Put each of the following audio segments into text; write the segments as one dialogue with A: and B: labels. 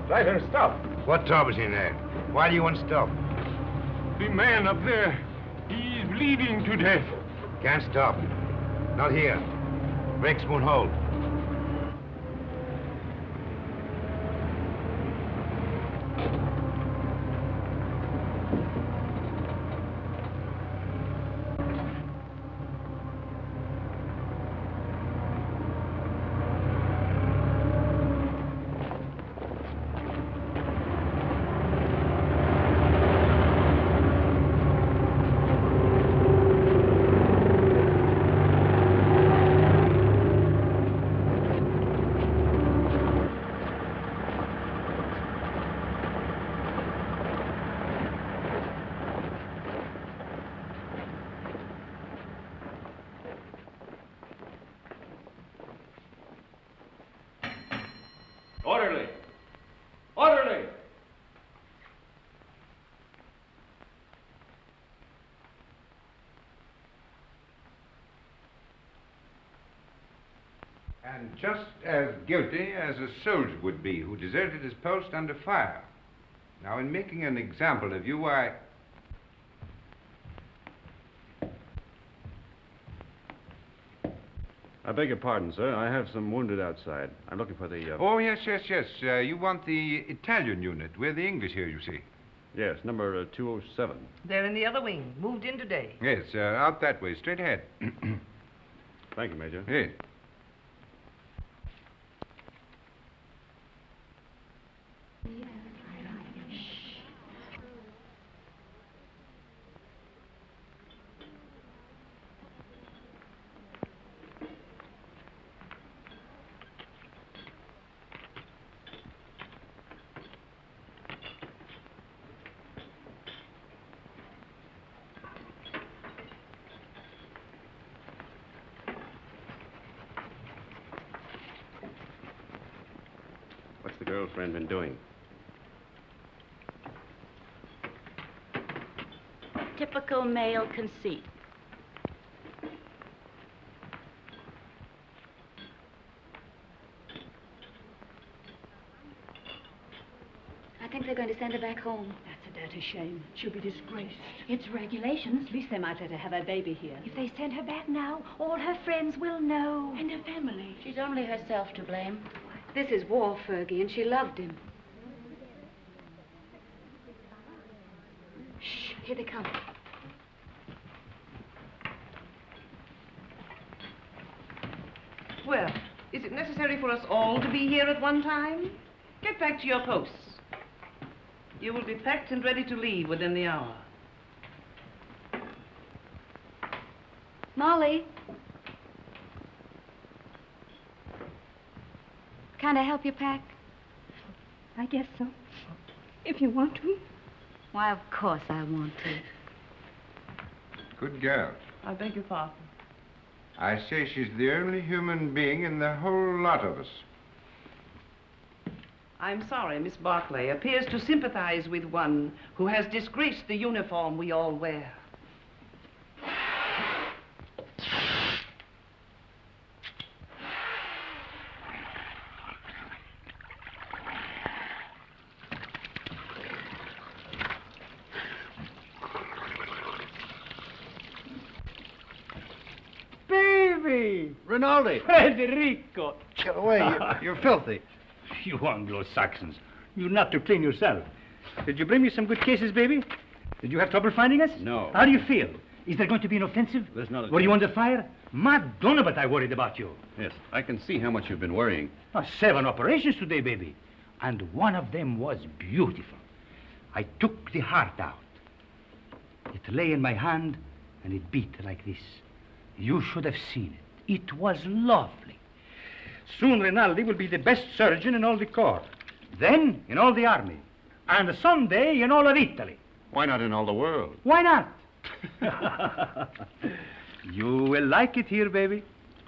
A: Driver, stop.
B: What trouble's in there? Why do you want to stop?
A: The man up there, he's bleeding to death.
B: Can't stop. Not here. Brakes won't hold.
A: Orderly! Orderly!
C: And just as guilty as a soldier would be who deserted his post under fire. Now, in making an example of you, I
D: beg your pardon, sir. I have some wounded outside. I'm looking for the...
C: Oh, yes. You want the Italian unit. We're the English here, you see.
D: Yes, number 207.
E: They're in the other wing. Moved in today.
C: Yes, out that way, straight ahead.
D: Thank you, Major.
C: Yes.
D: What's the girlfriend been doing?
F: Typical male conceit.
G: I think they're going to send her back home.
H: That's a dirty shame. She'll be disgraced.
G: It's regulations.
H: At least they might let her have her baby here.
G: If they send her back now, all her friends will know.
H: And her family.
F: She's only herself to blame.
G: This is war, Fergie, and she loved him. Shh, here they come.
E: Well, is it necessary for us all to be here at one time? Get back to your posts. You will be packed and ready to leave within the hour.
G: Molly. Can I help you pack?
H: I guess so. If you want to.
G: Why, of course I want to.
C: Good girl.
E: I beg your pardon.
C: I say she's the only human being in the whole lot of us.
E: I'm sorry, Miss Barkley appears to sympathize with one who has disgraced the uniform we all wear.
I: Rinaldi.
J: Federico.
I: Get away. You're filthy.
J: You Anglo-Saxons. You're not to clean yourself. Did you bring me some good cases, baby? Did you have trouble finding us?
D: No.
J: How do you feel? Is there going to be an offensive?
D: There's not a
J: Were you
D: chance.
J: under fire? Madonna, but I worried about you.
D: Yes, I can see how much you've been worrying.
J: 7 operations today, baby. And one of them was beautiful. I took the heart out. It lay in my hand, and it beat like this. You should have seen it. It was lovely. Soon Rinaldi will be the best surgeon in all the corps. Then in all the army. And someday in all of Italy.
D: Why not in all the world?
J: Why not? You will like it here, baby.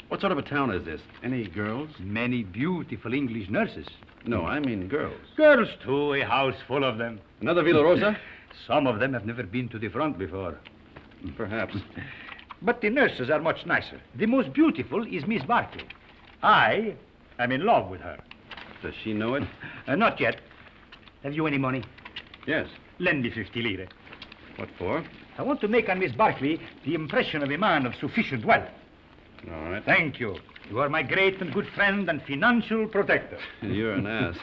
D: What sort of a town is this? Any girls?
J: Many beautiful English nurses.
D: No, I mean girls.
J: Girls, too, a house full of them.
D: Another Villa Rosa?
J: Some of them have never been to the front before.
D: Perhaps.
J: But the nurses are much nicer. The most beautiful is Miss Barkley. I I'm in love with her.
D: Does she know it?
J: Not yet. Have you any money?
D: Yes.
J: Lend me 50 lire.
D: What for?
J: I want to make on Miss Barkley the impression of a man of sufficient wealth.
D: All right.
J: Thank you. You are my great and good friend and financial protector.
D: You're an ass.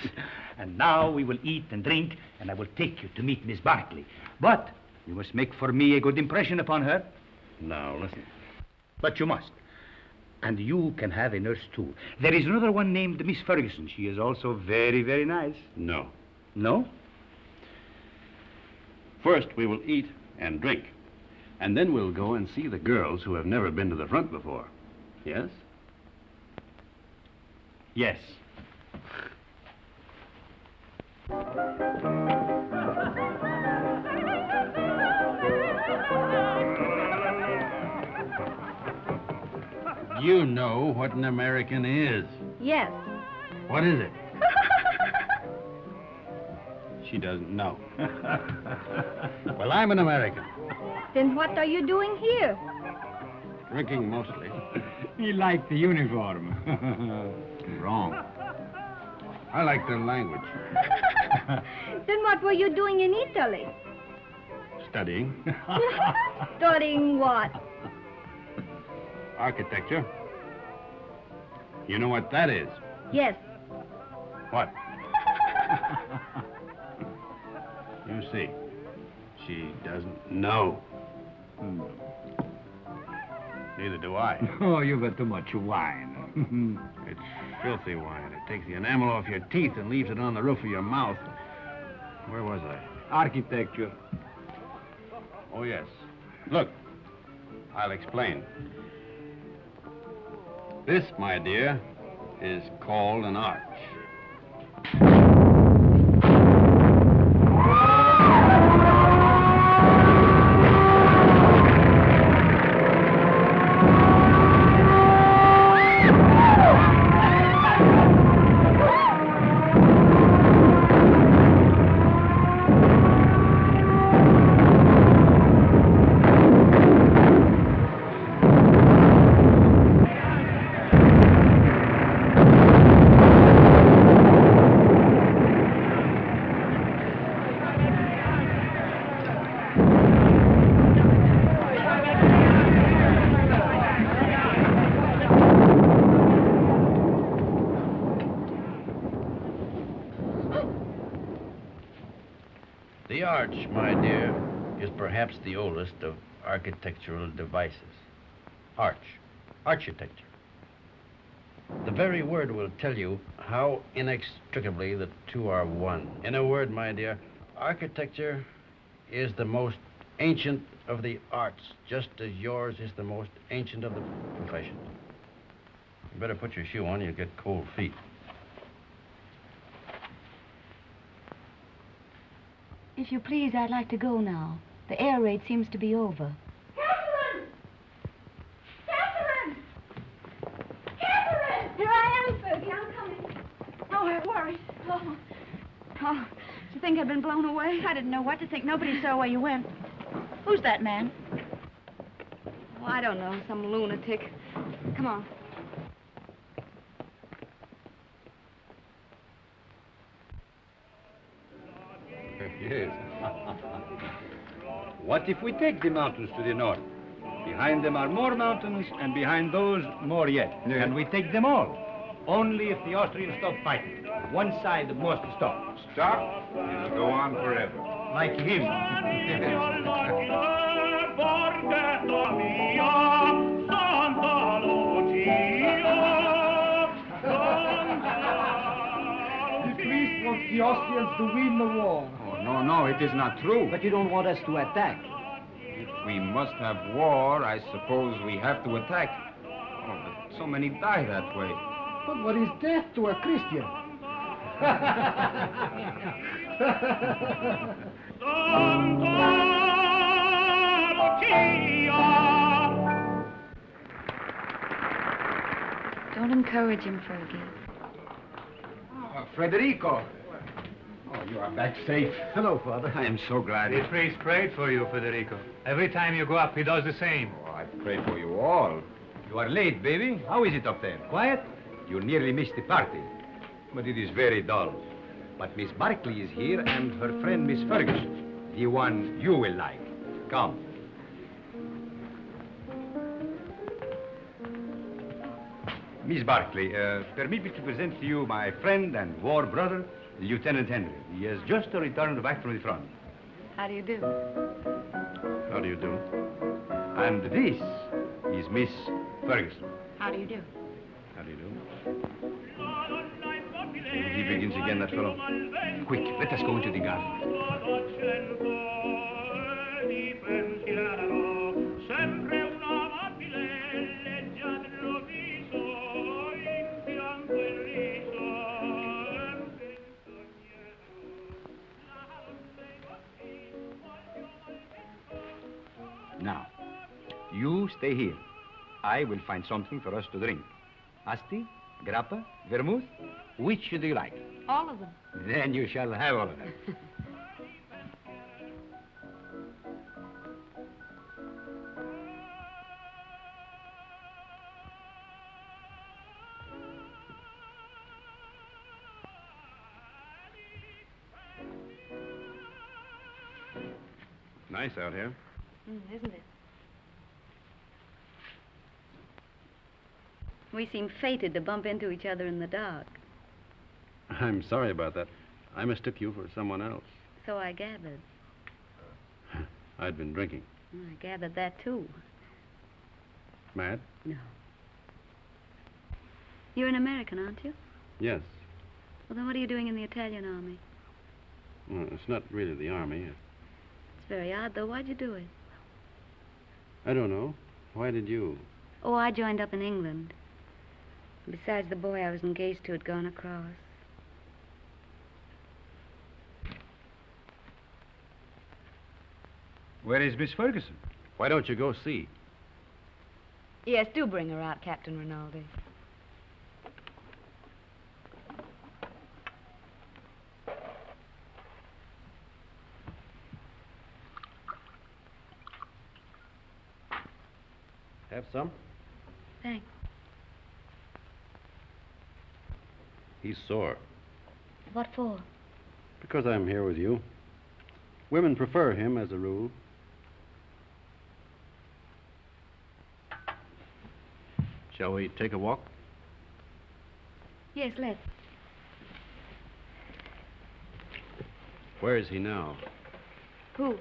J: And now we will eat and drink, and I will take you to meet Miss Barkley. But you must make for me a good impression upon her.
D: Now, listen.
J: But you must. And you can have a nurse, too. There is another one named Miss Ferguson. She is also very, very nice.
D: No.
J: No?
D: First, we will eat and drink. And then we'll go and see the girls who have never been to the front before. Yes?
J: Yes.
D: You know what an American is.
H: Yes.
D: What is it? She doesn't know. Well, I'm an American.
H: Then what are you doing here?
D: Drinking mostly.
I: He liked the uniform.
D: Wrong. I like their language.
H: Then what were you doing in Italy?
D: Studying.
H: Studying what?
D: Architecture. You know what that is?
H: Yes.
D: What? You see, she doesn't know. Neither do I.
I: Oh, you've got too much wine.
D: It's filthy wine. It takes the enamel off your teeth and leaves it on the roof of your mouth. Where was I?
I: Architecture.
D: Oh, yes. Look, I'll explain. This, my dear, is called an arch.
K: The arch, my dear, is perhaps the oldest of architectural devices. Architecture. The very word will tell you how inextricably the two are one. In a word, my dear, architecture is the most ancient of the arts, just as yours is the most ancient of the professions. You better put your shoe on, you'll get cold feet.
G: If you please, I'd like to go now. The air raid seems to be over.
H: Catherine! Catherine! Catherine! Here I am, Fergie. I'm coming. Oh, I'm worried.
G: Oh, do you think I'd been blown away? I didn't know what to think. Nobody saw where you went. Who's that man?
H: Oh, I don't know. Some lunatic. Come on.
D: Yes. What if we take the mountains to the north?
J: Behind them are more mountains, and behind those, more yet.
D: Yeah.
J: And we take them all. Only if the Austrians stop fighting. One side must stop.
C: Stop? It'll go on forever.
J: Like him.
I: The priest wants the Austrians to win the war.
C: Oh, no, it is not true.
I: But you don't want us to attack.
C: If we must have war, I suppose we have to attack. Oh, but so many die that way.
I: But what is death to a Christian?
G: Don't encourage him, Fergie.
C: Federico. Oh, you are back safe.
I: Hello, Father.
C: I am so glad.
L: The priest prayed for you, Federico. Every time you go up, he does the same.
C: Oh, I pray for you all. You are late, baby. How is it up there?
J: Quiet?
B: You nearly missed the party. But it is very dull. But Miss Barkley is here and her friend Miss Ferguson. The one you will like. Come. Miss Barkley, permit me to present to you my friend and war brother, Lieutenant Henry. He has just returned back from the front.
H: How do you do?
D: How do you do?
B: And this is Miss Ferguson.
H: How do you do?
D: How do you do?
B: He begins again, that fellow. Quick, let us go into the garden. Now, you stay here. I will find something for us to drink. Asti, grappa, vermouth, which do you like?
H: All of them.
B: Then you shall have all of them.
D: Nice out here.
H: Isn't it? We seem fated to bump into each other in the dark.
D: I'm sorry about that. I mistook you for someone else.
H: So I gathered.
D: I'd been drinking.
H: I gathered that, too.
D: Mad?
H: No. You're an American, aren't you?
D: Yes.
H: Well, then what are you doing in the Italian army?
D: Well, it's not really the army.
H: It's very odd, though. Why'd you do it?
D: I don't know. Why did you?
H: Oh, I joined up in England. Besides, the boy I was engaged to had gone across.
B: Where is Miss Ferguson?
D: Why don't you go see?
H: Yes, do bring her out, Captain Rinaldi.
D: Have some?
H: Thanks.
D: He's sore.
H: What for?
D: Because I'm here with you. Women prefer him as a rule. Shall we take a walk?
H: Yes, let's.
D: Where is he now?
H: Who?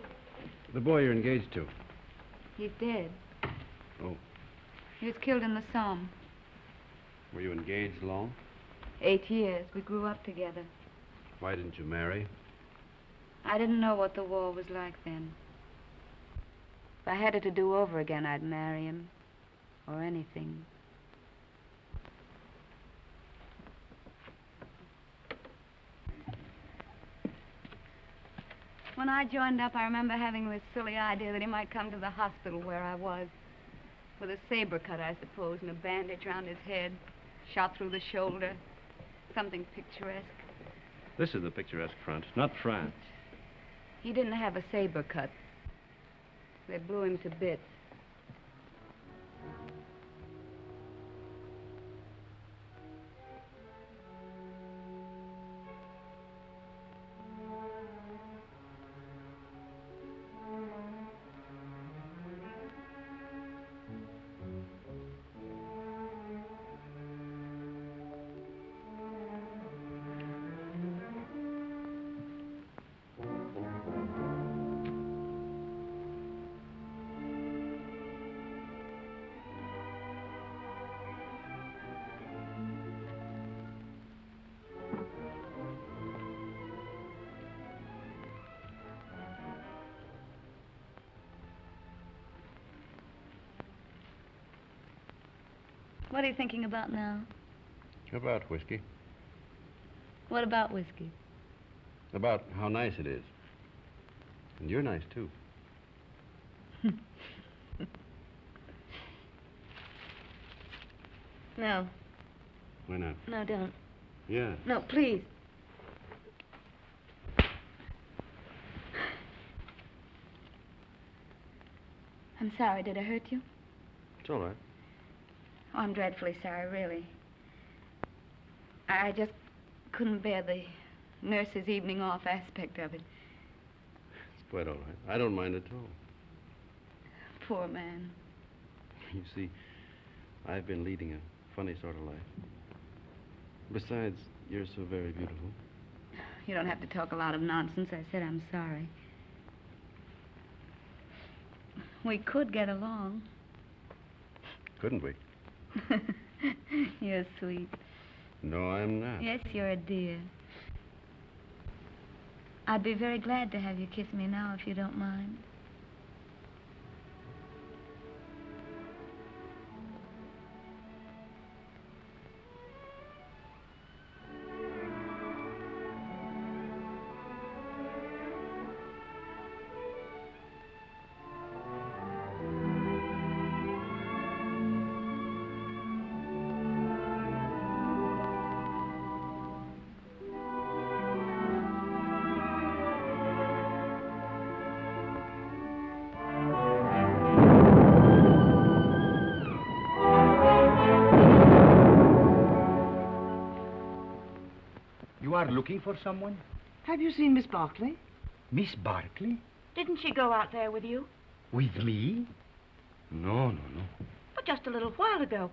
D: The boy you're engaged to.
H: He's dead.
D: Oh.
H: He was killed in the Somme.
D: Were you engaged long?
H: 8 years. We grew up together.
D: Why didn't you marry?
H: I didn't know what the war was like then. If I had it to do over again, I'd marry him. Or anything. When I joined up, I remember having this silly idea that he might come to the hospital where I was. With a saber cut, I suppose, and a bandage around his head. Shot through the shoulder. Something picturesque.
D: This is the picturesque front, not France.
H: He didn't have a saber cut. They blew him to bits. What are you thinking about now?
D: About whiskey.
H: What about whiskey?
D: About how nice it is. And you're nice, too.
H: No.
D: Why not?
H: No, don't.
D: Yeah.
H: No, please. I'm sorry. Did I hurt you?
D: It's all right.
H: Oh, I'm dreadfully sorry, really. I just couldn't bear the nurse's evening off aspect of it.
D: It's quite all right. I don't mind at all.
H: Poor man.
D: You see, I've been leading a funny sort of life. Besides, you're so very beautiful.
H: You don't have to talk a lot of nonsense. I said I'm sorry. We could get along.
D: Couldn't we?
H: You're sweet.
D: No, I'm not.
H: Yes, you're a dear. I'd be very glad to have you kiss me now, if you don't mind.
J: You are looking for someone?
E: Have you seen Miss Barkley?
J: Miss Barkley?
F: Didn't she go out there with you?
J: With me? No.
F: But just a little while ago.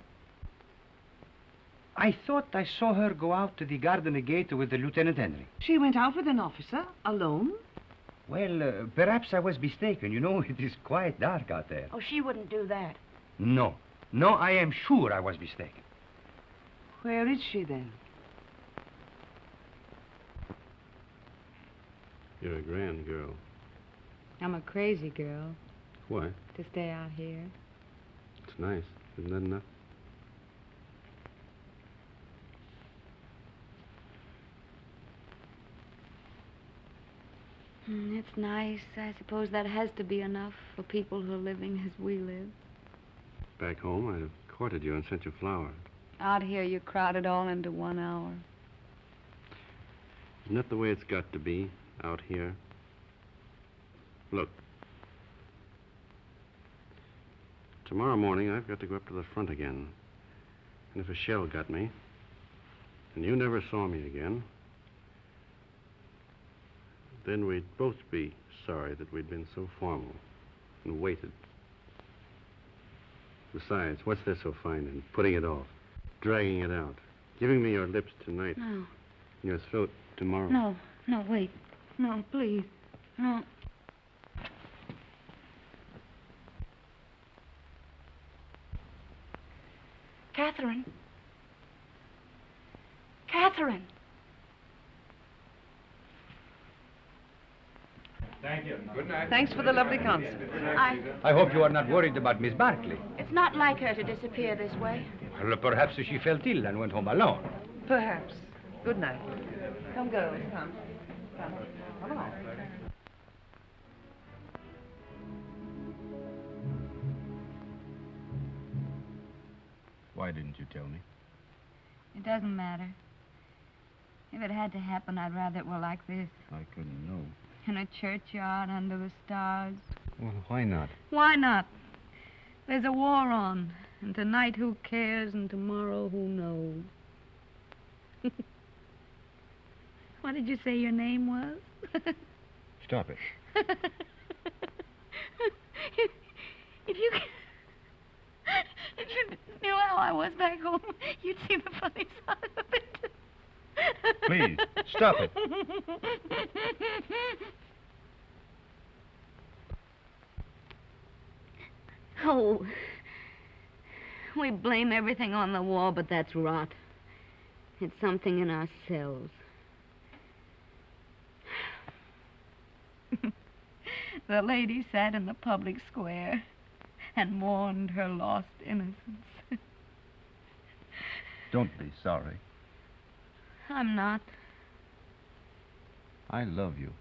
J: I thought I saw her go out to the garden gate with the Lieutenant Henry.
E: She went out with an officer, alone?
J: Well, perhaps I was mistaken. You know, it is quite dark out there.
F: Oh, she wouldn't do that.
J: No, I am sure I was mistaken.
E: Where is she, then?
D: You're a grand girl.
H: I'm a crazy girl
D: Why?
H: to stay out here.
D: It's nice. Isn't that enough?
H: It's nice. I suppose that has to be enough for people who are living as we live.
D: Back home, I'd have courted you and sent you flowers.
H: Out here, you crowd it all into 1 hour.
D: Isn't that the way it's got to be out here? Look. Tomorrow morning, I've got to go up to the front again. And if a shell got me, and you never saw me again, then we'd both be sorry that we'd been so formal and waited. Besides, what's there so fine in putting it off, dragging it out, giving me your lips tonight,
H: No.
D: and your throat tomorrow?
H: No, wait. No, please. No.
F: Catherine. Catherine.
L: Thank you.
C: Good night.
E: Thanks for the lovely concert.
J: I hope you are not worried about Miss Barkley.
F: It's not like her to disappear this way.
J: Well, perhaps she felt ill and went home alone.
E: Perhaps. Good night. Come, girls. Come. Come along.
B: Why didn't you tell me?
H: It doesn't matter. If it had to happen, I'd rather it were like this.
B: I couldn't know.
H: In a churchyard under the stars.
B: Well, why not?
H: Why not? There's a war on. And tonight, who cares? And tomorrow, who knows? What did you say your name was?
B: Stop it.
H: If you knew how I was back home, you'd see the funny side of it.
B: Please, stop it.
H: Oh, we blame everything on the war, but that's rot. It's something in ourselves. The lady sat in the public square and mourned her lost innocence.
B: Don't be sorry.
H: I'm not.
B: I love you.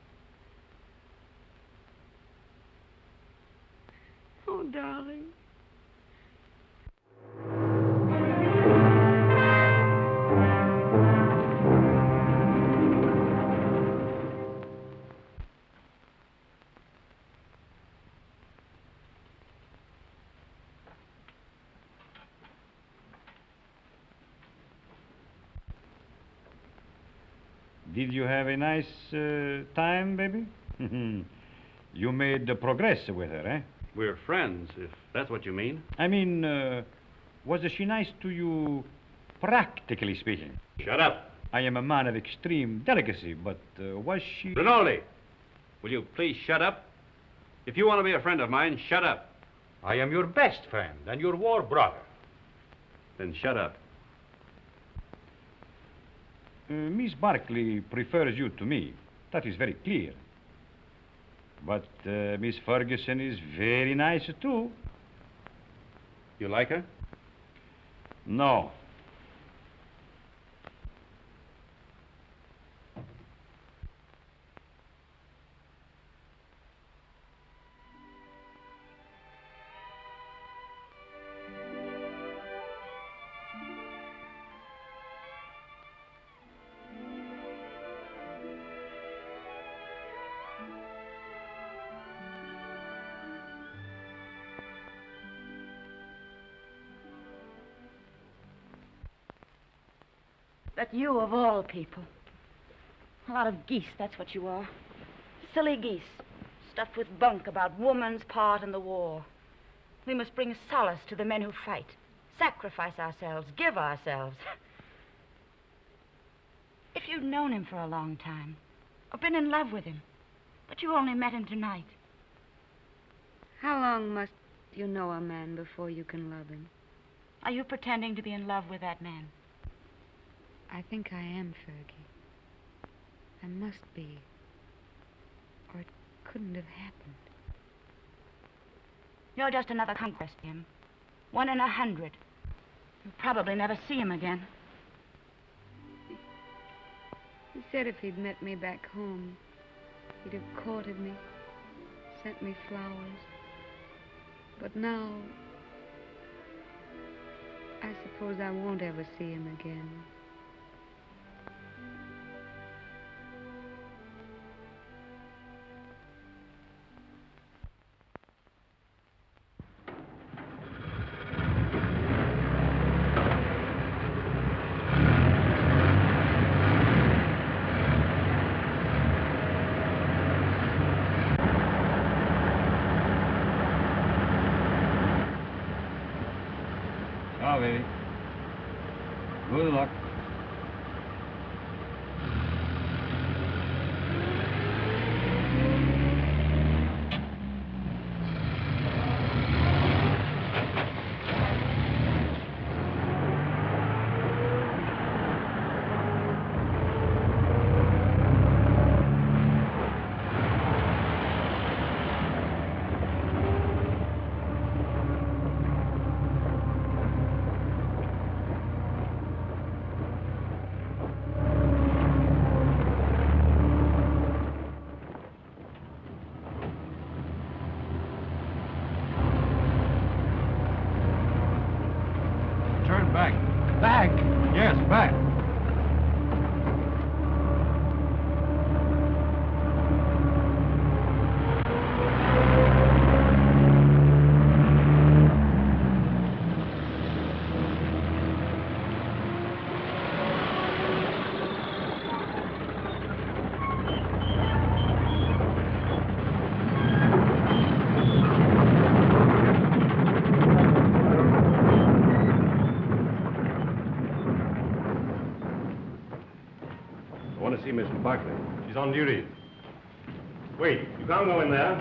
H: Oh, darling.
M: Did you have a nice time, baby? You made progress with her, eh?
D: We're friends, if that's what you mean.
M: I mean, was she nice to you, practically speaking?
D: Shut up.
M: I am a man of extreme delicacy, but was she...
D: Rinaldi, will you please shut up? If you want to be a friend of mine, shut up.
B: I am your best friend and your war brother.
D: Then shut up.
M: Miss Barkley prefers you to me. That is very clear. But Miss Ferguson is very nice, too.
D: You like her?
M: No.
F: But you, of all people. A lot of geese, that's what you are. Silly geese, stuffed with bunk about woman's part in the war. We must bring solace to the men who fight, sacrifice ourselves, give ourselves. If you'd known him for a long time, or been in love with him, but you only met him tonight.
H: How long must you know a man before you can love him?
F: Are you pretending to be in love with that man?
H: I think I am, Fergie. I must be. Or it couldn't have happened.
F: You're just another conquest, Jim. 1 in 100. You'll probably never see him again.
H: He said if he'd met me back home, he'd have courted me, sent me flowers. But now, I suppose I won't ever see him again.
M: Ciao, baby. Good luck.
I: Back?
M: Yes, back.
D: I want to see Miss Barkley. She's on duty. Wait, you can't go in there.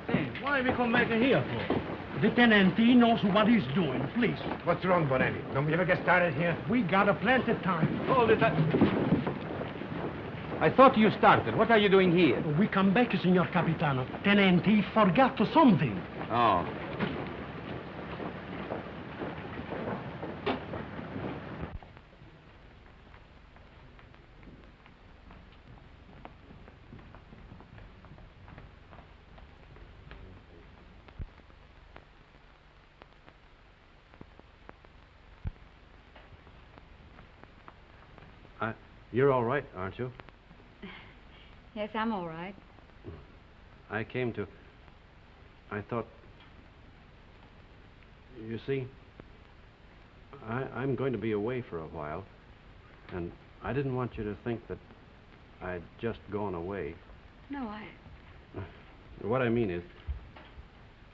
I: Hey, why we come back here for? The tenant, he knows what he's doing, please.
N: What's wrong, Bonelli? Don't we ever get started here?
I: We got a plenty of time.
B: Hold it. I thought you started. What are you doing here?
I: We come back, Signor Capitano. Tenant, he forgot something.
B: Oh.
K: You're all right, aren't you?
H: Yes, I'm all right.
K: I thought... You see, I'm going to be away for a while, and I didn't want you to think that I'd just gone away.
H: No,
K: What I mean is,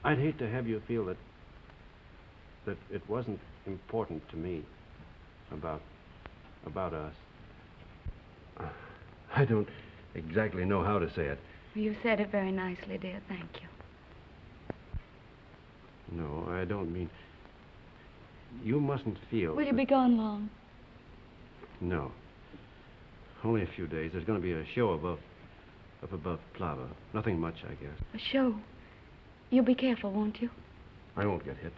K: I'd hate to have you feel that it wasn't important to me about us. I don't exactly know how to say it.
H: You said it very nicely, dear. Thank you.
K: No, I don't mean... You mustn't feel...
H: Will you be gone long?
K: No. Only a few days. There's going to be a show above Plava. Nothing much, I guess.
H: A show? You'll be careful, won't you?
K: I won't get hit.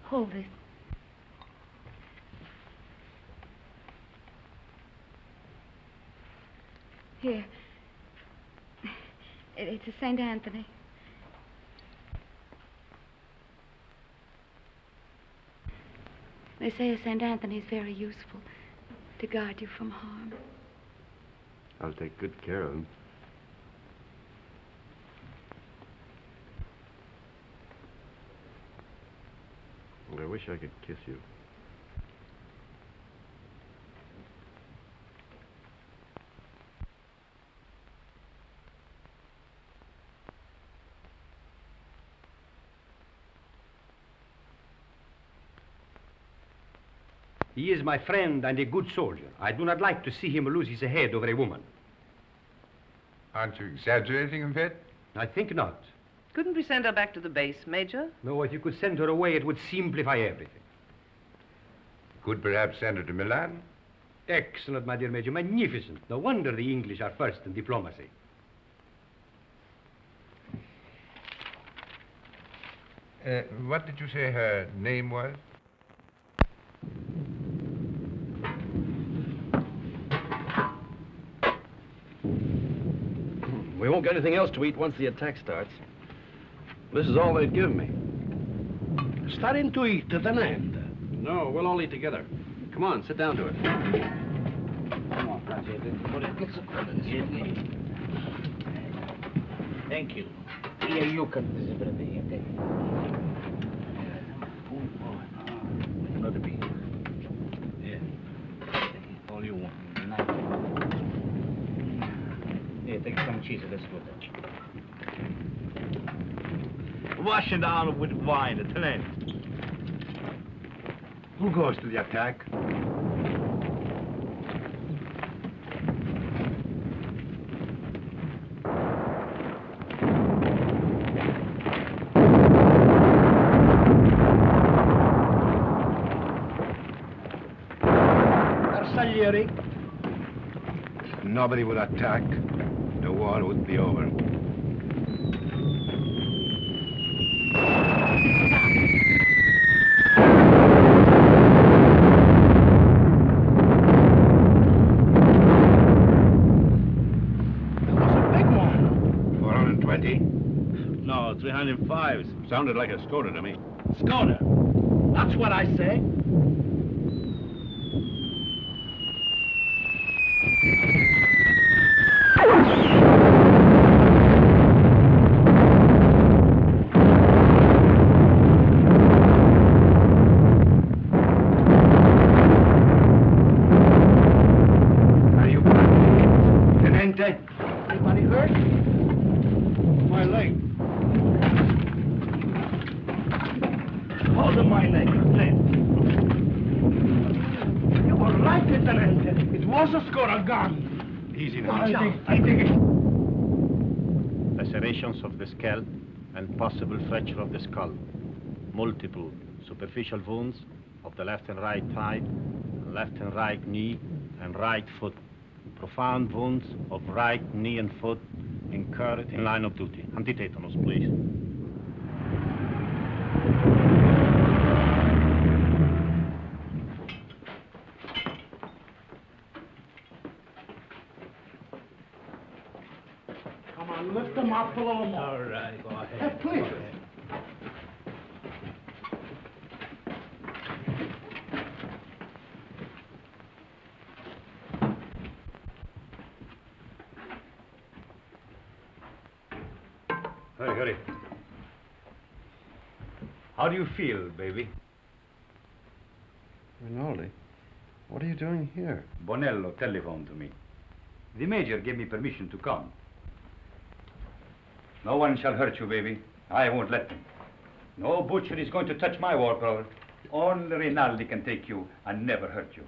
H: Hold this. Here. It's a St. Anthony. They say a St. Anthony is very useful to guard you from harm.
K: I'll take good care of him. I wish I could kiss you.
B: He is my friend and a good soldier. I do not like to see him lose his head over a woman.
C: Aren't you exaggerating a bit?
B: I think not.
E: Couldn't we send her back to the base, Major?
B: No, if you could send her away, it would simplify everything.
C: Could perhaps send her to Milan?
B: Excellent, my dear Major. Magnificent. No wonder the English are first in diplomacy.
C: What did you say her name was?
K: We won't get anything else to eat once the attack starts. This is all they'd give me.
I: Starting to eat, tenente.
K: No, we'll all eat together. Come on, sit down to it.
I: Come on, thank you. Here you can Another beer. Yeah. All you want. Here, take some cheese. Let's go there. Wash it down with wine, the tenant.
N: Who goes to the attack?
I: Arsaglieri.
N: If nobody would attack, the war would be over.
I: No, 305.
K: Sounded like a Skoda to me.
I: Skoda. That's what I say.
N: Are you Tenente?
I: Anybody hurt? My leg. Hold my leg, Lieutenant. You were right, Lieutenant. It was a Skoda gun.
N: Easy now.
I: I think it...
O: Lacerations of the scalp and possible fracture of the skull. Multiple superficial wounds of the left and right thigh, left and right knee, and right foot. Profound wounds of right knee and foot incurred in line of duty. Antitetanus, please.
I: Come on, lift them up a little more.
O: All right, go ahead.
I: Hey, please.
B: Hurry, hurry. How do you feel, baby?
D: Rinaldi, what are you doing here?
B: Bonello telephoned to me. The major gave me permission to come. No one shall hurt you, baby. I won't let them. No butcher is going to touch my walk-over. Only Rinaldi can take you and never hurt you.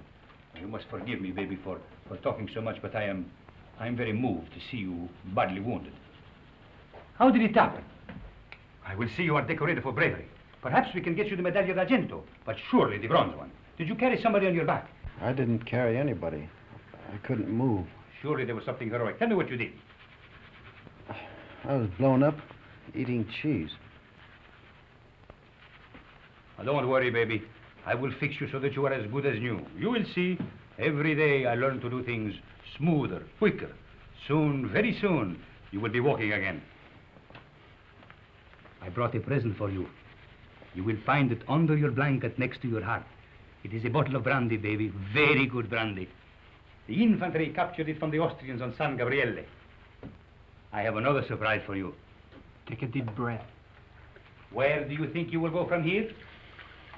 B: You must forgive me, baby, for talking so much, but I'm very moved to see you badly wounded. How did it happen? I will see you are decorated for bravery. Perhaps we can get you the Medaglia d'Argento, but surely the bronze one. Did you carry somebody on your back?
D: I didn't carry anybody. I couldn't move.
B: Surely there was something heroic. Tell me what you did.
D: I was blown up eating cheese.
B: Now, don't worry, baby. I will fix you so that you are as good as new. You will see. Every day I learn to do things smoother, quicker. Soon, very soon, you will be walking again. I brought a present for you. You will find it under your blanket next to your heart. It is a bottle of brandy, baby. Very good brandy. The infantry captured it from the Austrians on San Gabriele. I have another surprise for you.
P: Take a deep breath.
B: Where do you think you will go from here?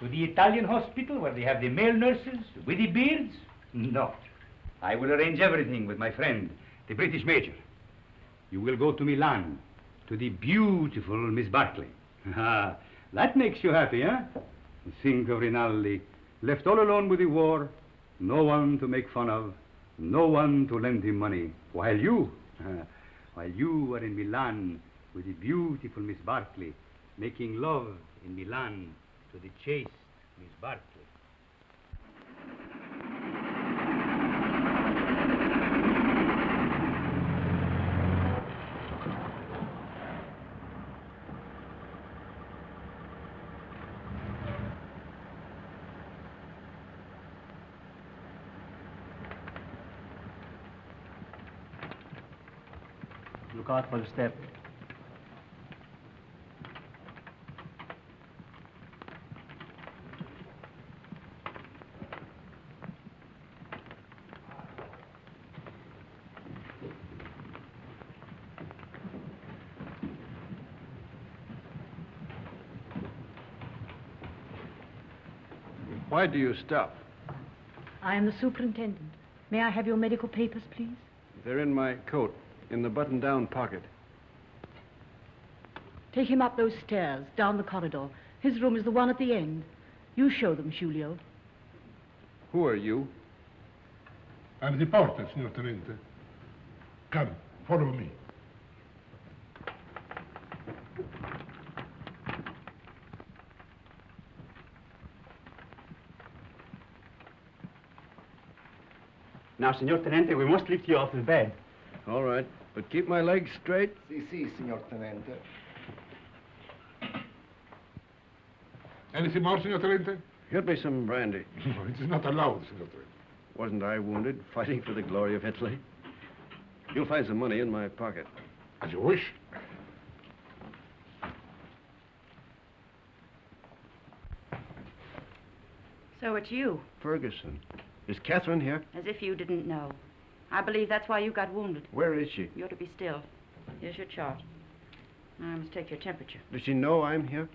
B: To the Italian hospital where they have the male nurses with the beards? No. I will arrange everything with my friend, the British major. You will go to Milan, to the beautiful Miss Barkley. Ah, that makes you happy, huh? Think of Rinaldi, left all alone with the war, no one to make fun of, no one to lend him money, while you are in Milan with the beautiful Miss Barkley, making love in Milan to the chaste Miss Barkley.
P: Look out for the step.
D: Why do you stop?
Q: I am the superintendent. May I have your medical papers, please?
D: They're in my coat, in the button-down pocket.
Q: Take him up those stairs, down the corridor. His room is the one at the end. You show them, Giulio.
D: Who are you?
R: I'm the porter, signor Tenente. Come, follow me.
P: Now, Signor Tenente, we must lift you off the bed.
D: All right, but keep my legs straight.
N: Si, signor Tenente.
R: Anything more, signor Tenente?
D: Get me some brandy.
R: No, it is not allowed, signor Tenente.
D: Wasn't I wounded, fighting for the glory of Italy? You'll find some money in my pocket.
R: As you wish.
F: So it's you.
D: Ferguson. Is Catherine here?
F: As if you didn't know. I believe that's why you got wounded.
D: Where is she?
F: You're to be still. Here's your chart. Now I must take your temperature.
D: Does she know I'm here?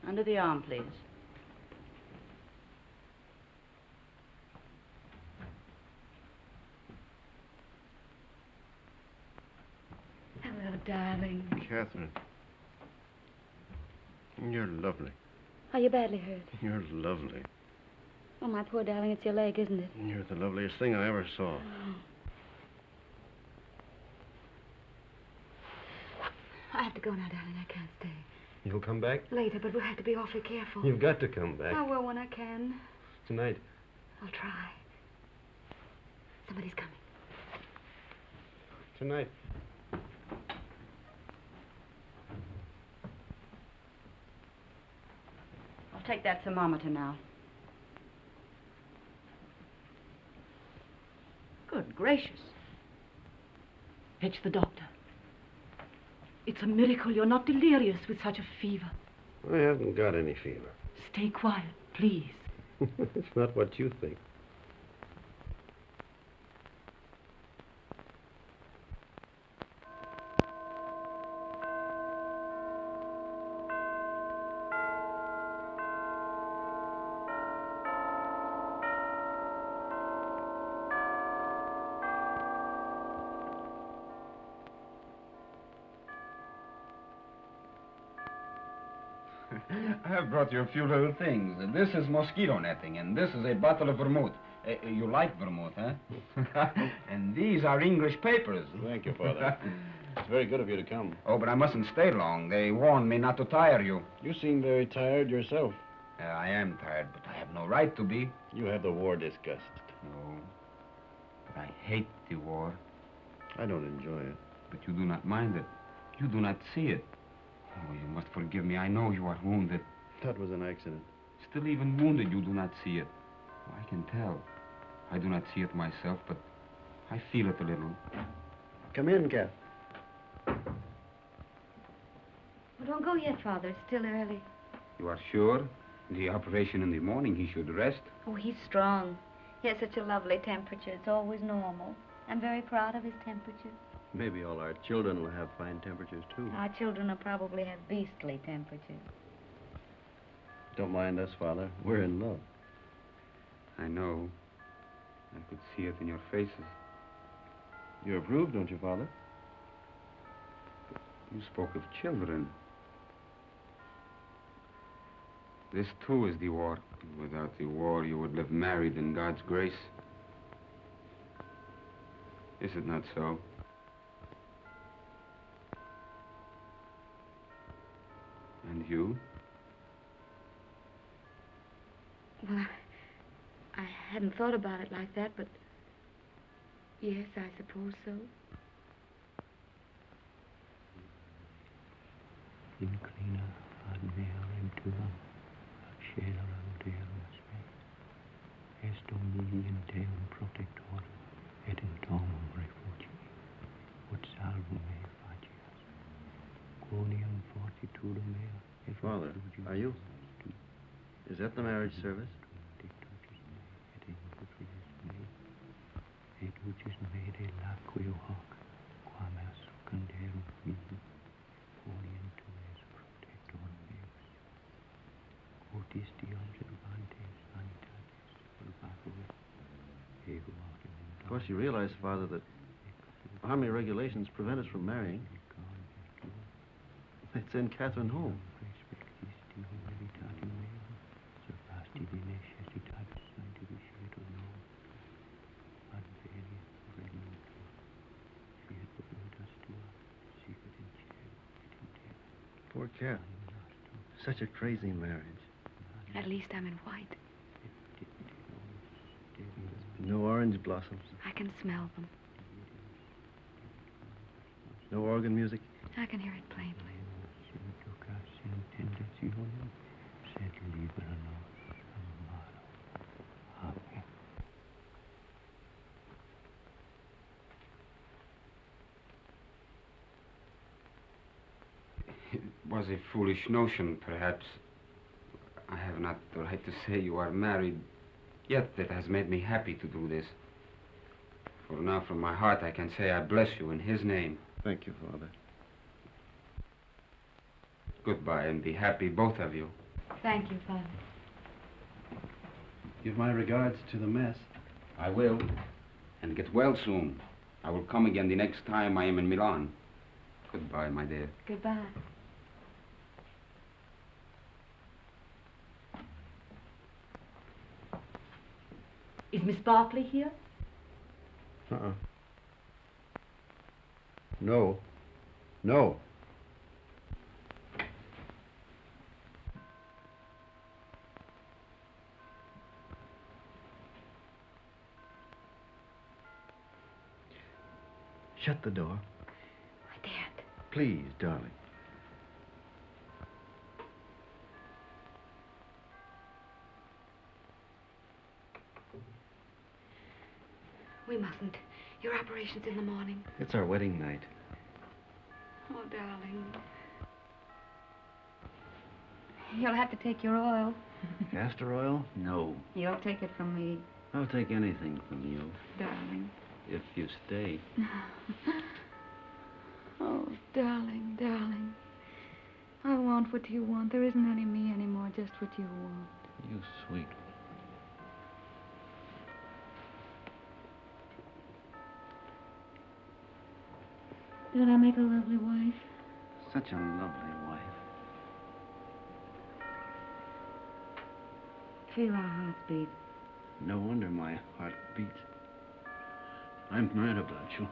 F: Under the arm, please.
H: Hello, darling.
D: Catherine. You're lovely.
H: Are you badly hurt?
D: You're lovely.
H: Oh, my poor darling, it's your leg, isn't it?
D: You're the loveliest thing I ever saw.
H: I have to go now, darling. I can't stay.
D: You'll come back?
H: Later, but we'll have to be awfully careful.
D: You've got to come back.
H: I will when I can.
D: Tonight.
H: I'll try. Somebody's coming.
D: Tonight.
F: I'll take that thermometer now. Good gracious.
Q: Fetch the doctor. It's a miracle you're not delirious with such a fever.
D: I haven't got any fever.
Q: Stay quiet, please.
D: It's not what you think.
C: I have brought you a few little things. This is mosquito netting, and this is a bottle of vermouth. You like vermouth, huh? And these are English papers.
D: Thank you, Father. It's very good of you to come.
C: Oh, but I mustn't stay long. They warned me not to tire you.
D: You seem very tired yourself.
C: I am tired, but I have no right to be.
D: You have the war disgust.
C: No, but I hate the war.
D: I don't enjoy it.
C: But you do not mind it. You do not see it. Oh, you must forgive me. I know you are wounded.
D: That was an accident.
C: Still, even wounded, you do not see it. Oh, I can tell. I do not see it myself, but I feel it a little.
D: Come in, Kath.
H: Well, don't go yet, Father. It's still early.
C: You are sure? The operation in the morning, he should rest.
H: Oh, he's strong. He has such a lovely temperature. It's always normal. I'm very proud of his temperature.
D: Maybe all our children will have fine temperatures, too.
H: Our children will probably have beastly temperatures.
D: Don't mind us, Father. We're in love.
C: I know. I could see it in your faces.
D: You approve, don't you, Father?
C: You spoke of children. This, too, is the war. Without the war, you would live married in God's grace. Is it not so? And you?
H: Well, I hadn't thought about it like that, but yes, I suppose so.
S: Inclina ad mea ventura, accelerem Deus me. Est Domini in Deum protector, et in domum refugi, ut salvum me facias. Quoniam fortitudum mea, et
D: Father, are you? Is that the marriage service?
S: Et ucis me de laqueo hoc, quam est secundarum mihi, quoniam tu es protector meus. Quotis Dios servantes sanitatis salvatori, ego autem.
D: Of course, you realize, Father, that army regulations prevent us from marrying. They'd send Catherine home. Poor Cat. Such a crazy marriage.
H: At least I'm in white.
D: No orange blossoms.
H: I can smell them.
D: No organ music.
H: I can hear it plainly.
C: It was a foolish notion, perhaps. I have not the right to say you are married, yet it has made me happy to do this. For now, from my heart, I can say I bless you in his name.
D: Thank you, Father.
C: Goodbye, and be happy, both of you.
H: Thank you, Father.
D: Give my regards to the mess.
C: I will. And get well soon. I will come again the next time I am in Milan. Goodbye, my dear.
H: Goodbye.
Q: Is Miss Barkley here?
D: Uh-uh. No. No. Shut the door.
H: I daren't.
D: Please, darling.
H: We mustn't. Your operation's in the morning.
D: It's our wedding night.
H: Oh, darling. You'll have to take your oil.
D: Castor oil? No.
H: You'll take it from me,
D: I'll take anything from you.
H: darling.
D: If you stay.
H: Oh, darling, darling. I want what you want. There isn't any me anymore, just what you want.
D: You sweet.
H: Did I make a lovely wife?
D: Such a lovely wife.
E: feel our hearts beat.
K: No wonder my heart beats. I'm mad about you.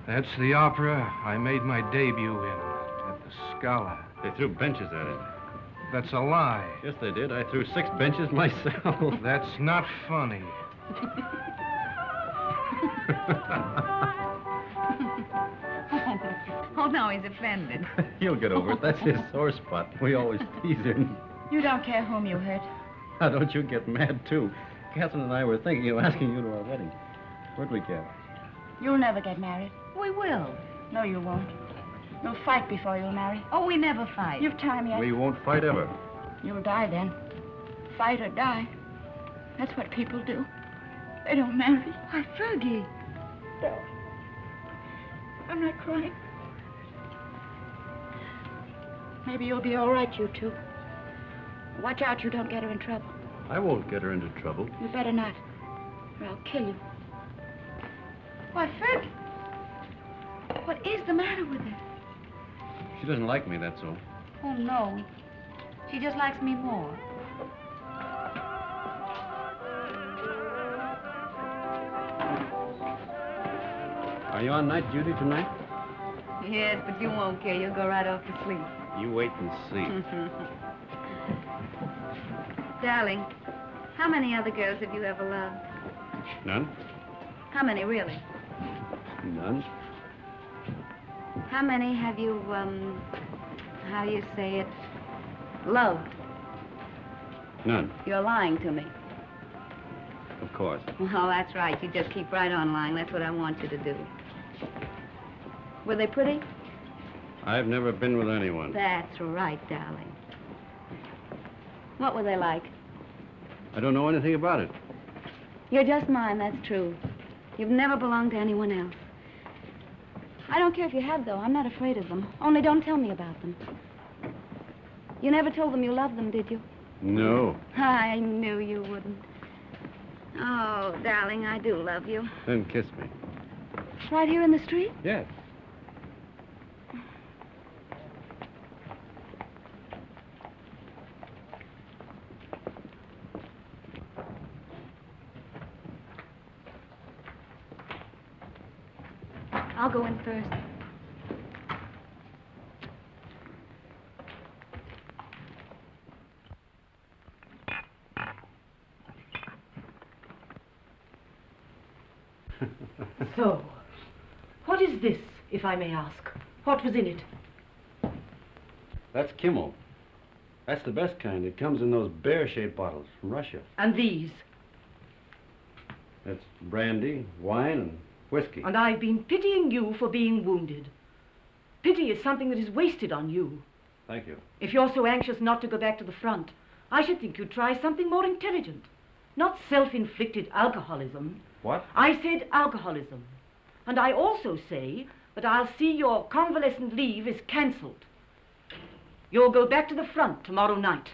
T: That's the opera I made my debut in at the Scala.
K: They threw benches at it.
T: That's a lie.
K: Yes, they did. I threw 6 benches myself.
T: That's not funny.
H: Oh, no, he's offended.
K: He'll get over it. That's his sore spot. We always tease him.
F: You don't care whom you hurt.
K: Now, don't you get mad, too. Catherine and I were thinking of asking you to our wedding. Where'd we get?
F: You'll never get married.
H: We will.
F: No, you won't. You'll fight before you'll marry.
H: Oh, we never fight.
F: You've time yet.
K: We won't fight ever.
F: You'll die then. Fight or die. That's what people do. They don't marry.
H: Why, Fergie.
F: No. I'm not crying. Maybe you'll be all right, you two. Watch out you don't get her in trouble.
K: I won't get her into trouble.
F: You better not, or I'll kill you.
H: Why, Fergie. What is the matter with her?
K: She doesn't like me, that's all.
H: Oh, no. She just likes me more.
K: Are you on night duty tonight?
H: Yes, but you won't care. You'll go right off to sleep.
K: You wait and see.
H: Darling, how many other girls have you ever loved?
K: None?
H: How many, really?
K: None.
H: How many have you, how do you say it, loved?
K: None.
H: You're lying to me.
K: Of course.
H: Well, that's right. You just keep right on lying. That's what I want you to do. Were they pretty?
K: I've never been with anyone.
H: That's right, darling. What were they like?
K: I don't know anything about it.
H: You're just mine, that's true. You've never belonged to anyone else. I don't care if you had, though. I'm not afraid of them. Only don't tell me about them. You never told them you loved them, did you?
K: No.
H: I knew you wouldn't. Oh, darling, I do love you.
K: Then kiss me.
H: Right here in the street?
K: Yes.
H: I'll go in first.
Q: So, what is this, if I may ask? What was in it?
K: That's Kimmel. That's the best kind. It comes in those bear-shaped bottles from Russia.
Q: And these?
K: That's brandy, wine, and whiskey.
Q: And I've been pitying you for being wounded. Pity is something that is wasted on you.
K: Thank you.
Q: If you're so anxious not to go back to the front, I should think you'd try something more intelligent. Not self-inflicted alcoholism.
K: What?
Q: I said alcoholism. And I also say that I'll see your convalescent leave is cancelled. You'll go back to the front tomorrow night.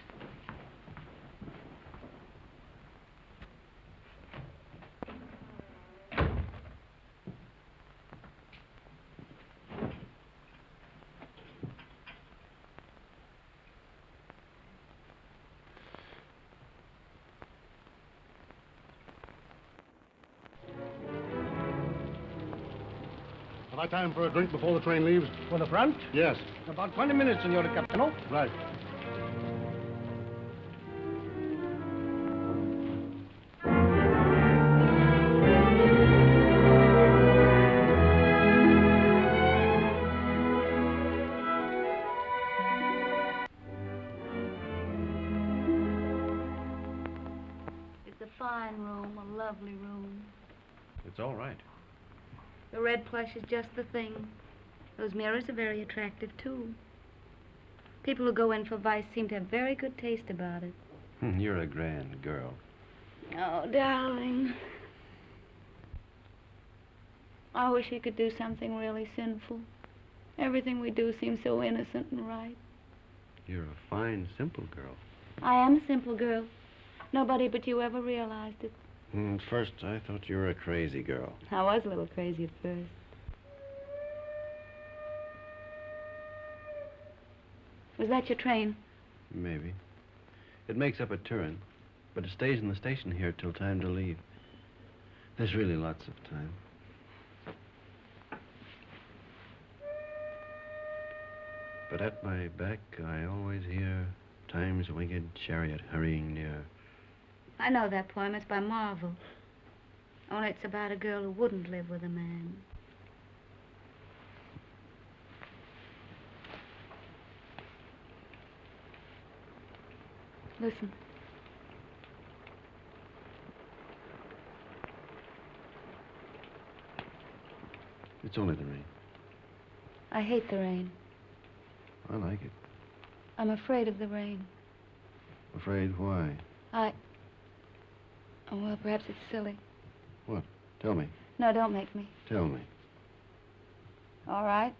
R: I time for a drink before the train leaves?
I: For the front?
R: Yes.
I: About 20 minutes, Senor Capitano.
R: Right.
H: It's a fine room, a lovely room.
D: It's all right.
H: The red plush is just the thing. Those mirrors are very attractive, too. People who go in for vice seem to have very good taste about it.
D: You're a grand girl.
H: Oh, darling. I wish we could do something really sinful. Everything we do seems so innocent and right.
D: You're a fine, simple girl.
H: I am a simple girl. Nobody but you ever realized it.
D: At first, I thought you were a crazy girl.
H: I was a little crazy at first. Was that your train?
D: Maybe. It makes up a turn, but it stays in the station here till time to leave. There's really lots of time. But at my back, I always hear time's winged chariot hurrying near.
H: I know that poem. It's by Marvel. Only it's about a girl who wouldn't live with a man. Listen.
D: It's only the rain.
H: I hate the rain.
D: I like it.
H: I'm afraid of the rain.
D: Afraid why?
H: Oh, well, perhaps it's silly.
D: What? Tell me.
H: No, don't make me.
D: Tell me.
H: All right.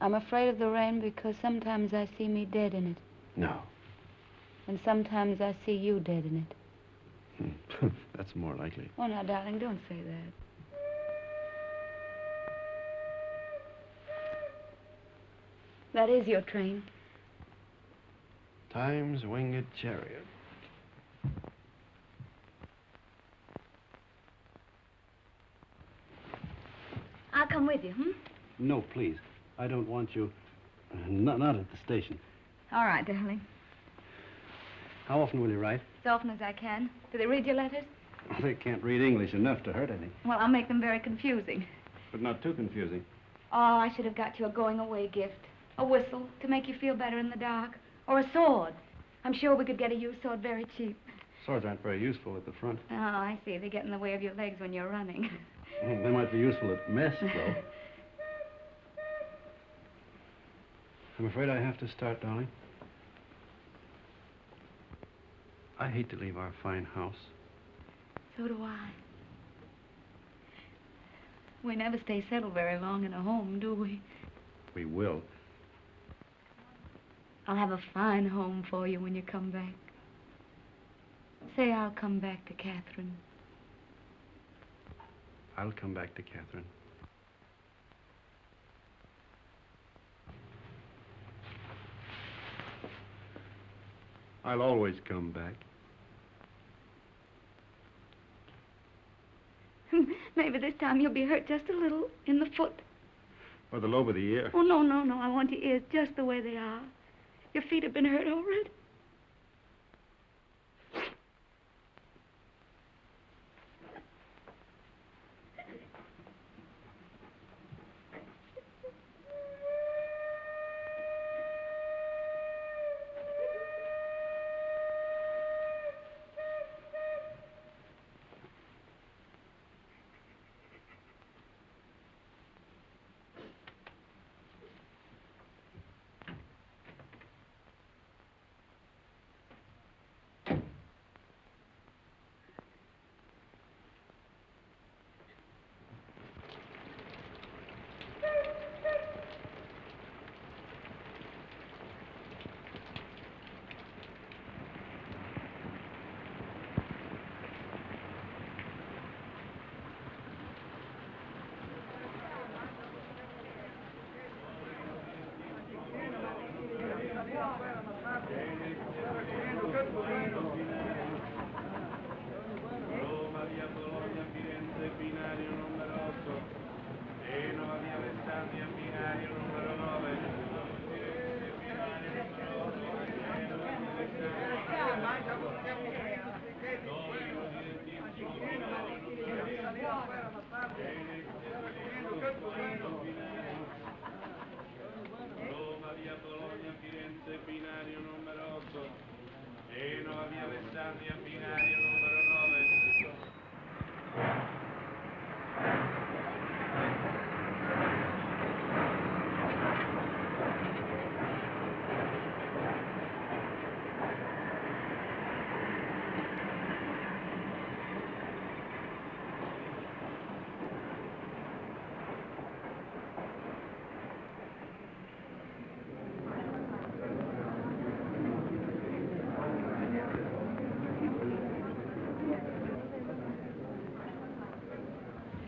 H: I'm afraid of the rain because sometimes I see me dead in it.
D: No.
H: And sometimes I see you dead in it.
D: That's more likely.
H: Oh, now, darling, don't say that. That is your train.
D: Time's winged chariot.
H: I'll come with you,
K: No, please. I don't want you. Not at the station.
H: All right, darling.
K: How often will you write?
H: As often as I can. Do they read your letters?
K: They can't read English enough to hurt any.
H: Well, I'll make them very confusing.
K: But not too confusing.
H: Oh, I should have got you a going-away gift. A whistle to make you feel better in the dark. Or a sword. I'm sure we could get a used sword very cheap.
K: Swords aren't very useful at the front.
H: Oh, I see. They get in the way of your legs when you're running.
K: They might be useful at mess, though. I'm afraid I have to start, darling. I hate to leave our fine house.
H: So do I. We never stay settled very long in a home, do we?
K: We will.
H: I'll have a fine home for you when you come back. Say I'll come back to Catherine.
K: I'll come back to Catherine. I'll always come back.
H: Maybe this time you'll be hurt just a little in the foot.
K: Or the lobe of the ear.
H: Oh, no, no, no. I want your ears just the way they are. Your feet have been hurt over it.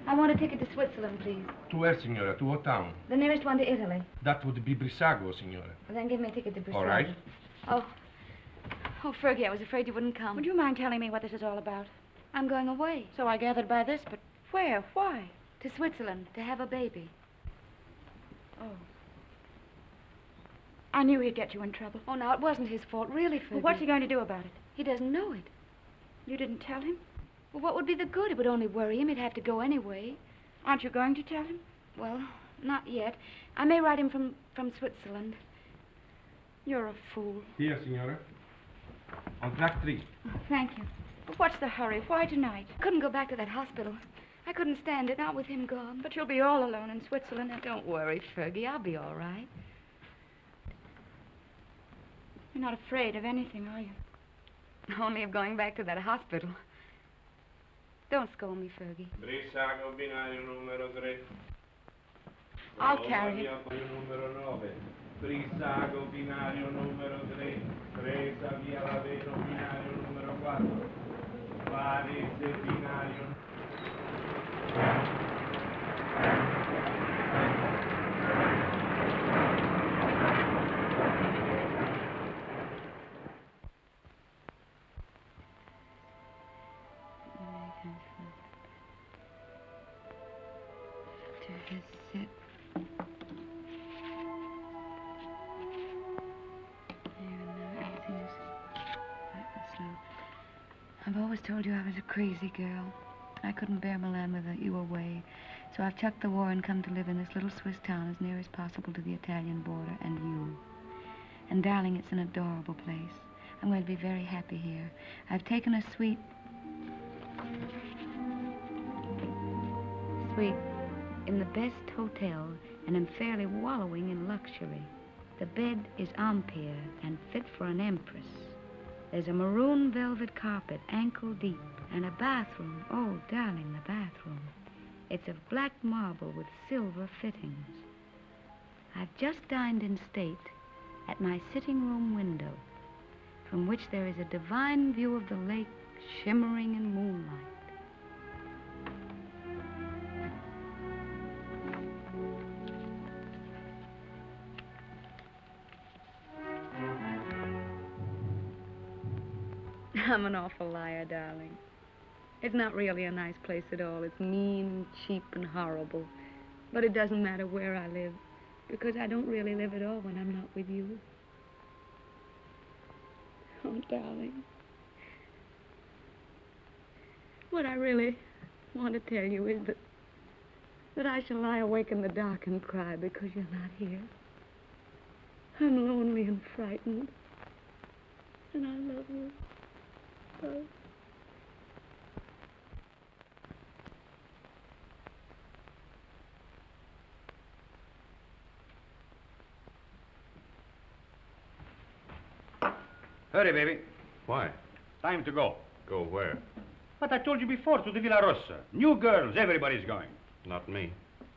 G: I want a ticket to Switzerland, please.
R: To where, signora? To what town?
G: The nearest one to Italy.
R: That would be Brissago, signora.
G: Well, then give me a ticket to Brazil.
R: All right.
G: Oh, Fergie, I was afraid you wouldn't come.
F: Would you mind telling me what this is all about?
G: I'm going away.
F: So I gathered by this, but where? Why?
G: To Switzerland, to have a baby.
F: Oh. I knew he'd get you in trouble.
G: Oh, now, it wasn't his fault, really, Fergie.
F: Well, what's he going to do about it?
G: He doesn't know it.
F: You didn't tell him?
G: Well, what would be the good? It would only worry him. He'd have to go anyway.
F: Aren't you going to tell him?
G: Well, not yet. I may write him from Switzerland.
F: You're a fool.
R: Here, signora. On track 3.
G: Oh, thank you.
F: But what's the hurry? Why tonight?
G: I couldn't go back to that hospital. I couldn't stand it, not with him gone.
F: But you'll be all alone in Switzerland. And
G: don't worry, Fergie. I'll be all right.
F: You're not afraid of anything, are you?
G: Only of going back to that hospital. Don't scold me, Fergie.
A: Brissago binario numero 3.
F: I'll carry it.
A: Numero 9. Brissago binario numero 3. Presa via Laveno binario numero 4. Varese binario.
H: I've always told you I was a crazy girl. I couldn't bear Milan with you away. So I've chucked the war and come to live in this little Swiss town as near as possible to the Italian border and you. And darling, it's an adorable place. I'm going to be very happy here. I've taken a suite in the best hotel and am fairly wallowing in luxury. The bed is ampere and fit for an empress. There's a maroon velvet carpet, ankle deep, and a bathroom. Oh, darling, the bathroom. It's of black marble with silver fittings. I've just dined in state at my sitting room window, from which there is a divine view of the lake shimmering in moonlight. I'm an awful liar, darling. It's not really a nice place at all. It's mean and cheap and horrible. But it doesn't matter where I live, because I don't really live at all when I'm not with you. Oh, darling. What I really want to tell you is that I shall lie awake in the dark and cry because you're not here. I'm lonely and frightened, and I love you. Oh.
B: Hurry, baby.
D: Why?
B: Time to go.
D: Go where?
B: But I told you before, to the Villa Rossa. New girls, everybody's going.
D: Not me.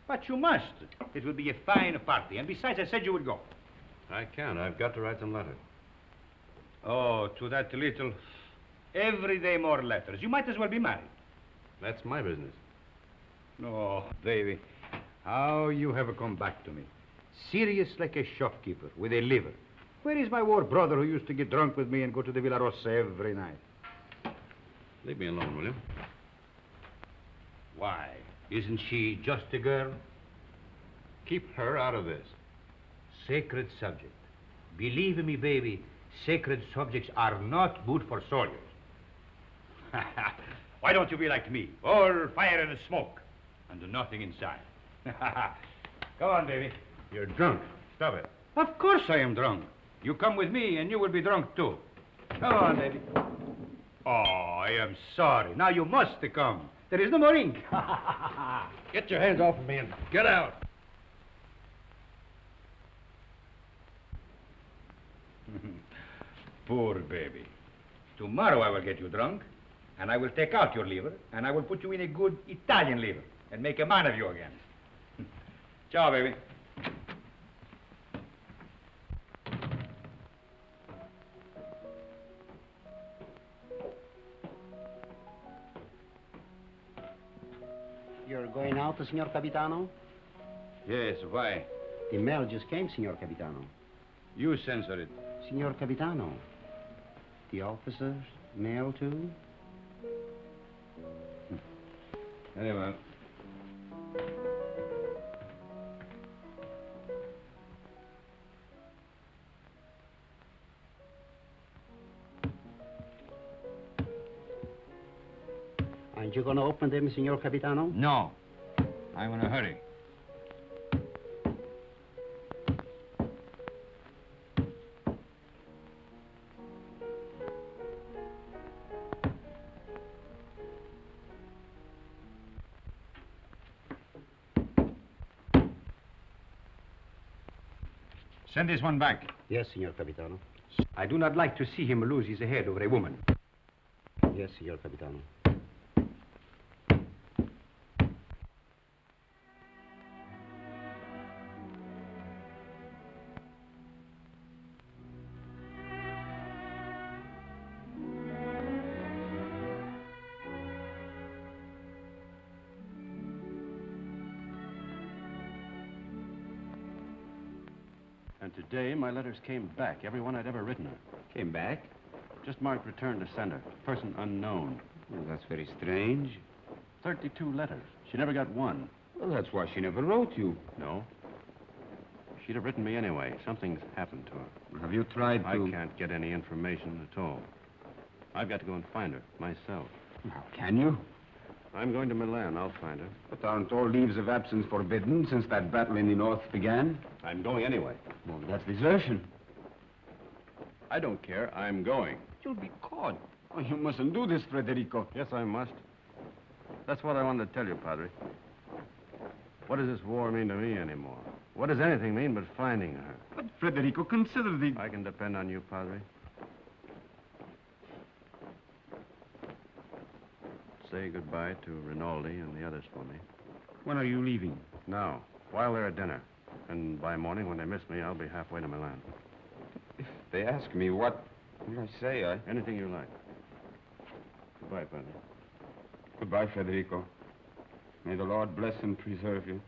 B: But you must. It will be a fine party. And besides, I said you would go.
D: I can't. I've got to write some letters.
B: Oh, to that little... Every day more letters. You might as well be married.
D: That's my business.
B: Oh, baby, how you have come back to me. Serious like a shopkeeper with a liver. Where is my war brother who used to get drunk with me and go to the Villa Rossa every night?
D: Leave me alone, will you?
B: Why? Isn't she just a girl?
L: Keep her out of this.
J: Sacred subject. Believe me, baby, sacred subjects are not good for soldiers. Why don't you be like me? All fire and smoke, and nothing inside. Go on, baby.
L: You're drunk. Stop it.
J: Of course I am drunk. You come with me, and you will be drunk, too. Come on, baby. Oh, I am sorry. Now you must come. There is no more ink.
K: Get your hands off of me and get out.
J: Poor baby. Tomorrow I will get you drunk, and I will take out your liver, and I will put you in a good Italian liver, and make a man of you again. Ciao, baby.
K: You're going out, Signor Capitano?
C: Yes, why?
K: The mail just came, Signor Capitano.
C: You censor it.
K: Signor Capitano, the officers' mail too?
C: Very well.
K: Aren't you going to open them, Signor Capitano?
C: No. I'm in a hurry.
J: Send this one back.
K: Yes, Signor Capitano.
J: I do not like to see him lose his head over a woman.
K: Yes, Signor Capitano.
D: And today, my letters came back, every one I'd ever written her.
C: Came back?
D: Just marked return to sender. Person unknown.
C: Well, that's very strange.
D: 32 letters. She never got one.
C: Well, that's why she never wrote you.
D: No. She'd have written me anyway. Something's happened to her.
C: Have you tried to...
D: I can't get any information at all. I've got to go and find her, myself.
C: How can you?
D: I'm going to Milan. I'll find her.
C: But aren't all leaves of absence forbidden since that battle in the north began?
D: I'm going anyway.
C: Well, that's desertion.
D: I don't care. I'm going.
C: You'll be caught. Oh, you mustn't do this, Federico.
D: Yes, I must. That's what I wanted to tell you, Padre. What does this war mean to me anymore? What does anything mean but finding her?
C: But, Federico, consider the...
D: I can depend on you, Padre. Say goodbye to Rinaldi and the others for me.
C: When are you leaving?
D: Now, while they're at dinner. And by morning, when they miss me, I'll be halfway to Milan.
C: If they ask me what will I say,
D: Anything you like. Goodbye, Padre.
C: Goodbye, Federico. May the Lord bless and preserve you.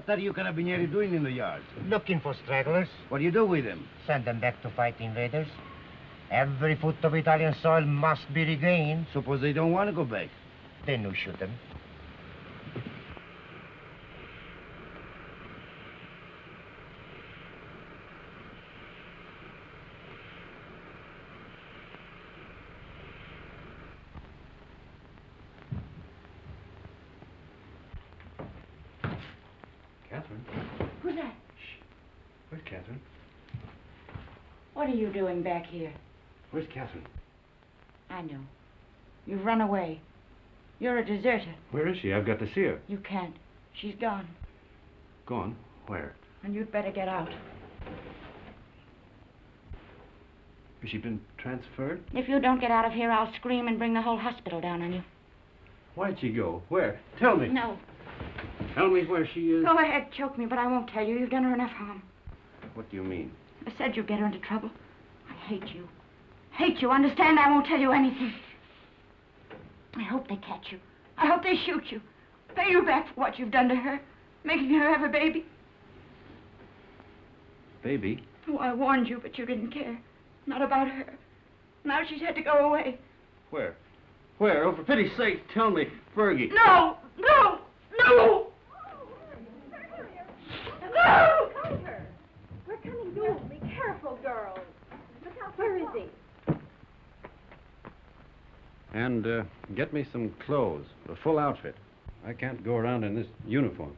K: What are you carabinieri doing in the yard?
U: Looking for stragglers.
K: What do you do with them?
U: Send them back to fight invaders. Every foot of Italian soil must be regained.
K: Suppose they don't want to go back?
U: Then you shoot them.
D: Catherine?
F: Who's that?
D: Where's Catherine?
F: What are you doing back here?
D: Where's Catherine?
F: I know. You've run away. You're a deserter.
D: Where is she? I've got to see her.
F: You can't. She's gone.
D: Gone? Where?
F: And you'd better get out.
D: Has she been transferred?
F: If you don't get out of here, I'll scream and bring the whole hospital down on you.
D: Why'd she go? Where? Tell me.
F: No.
D: Tell me where she is.
F: Go ahead, choke me, but I won't tell you. You've done her enough harm.
D: What do you mean?
F: I said you'd get her into trouble. I hate you. Hate you. Understand? I won't tell you anything. I hope they catch you. I hope they shoot you. Pay you back for what you've done to her. Making her have a baby.
D: Baby?
F: Oh, I warned you, but you didn't care. Not about her. Now she's had to go away.
D: Where? Where? Oh, for pity's sake, tell me. Fergie.
F: No! No! No!
G: No! Her. We're coming soon. Be careful, girls. Look out. Where is he?
D: And get me some clothes, a full outfit. I can't go around in this uniform.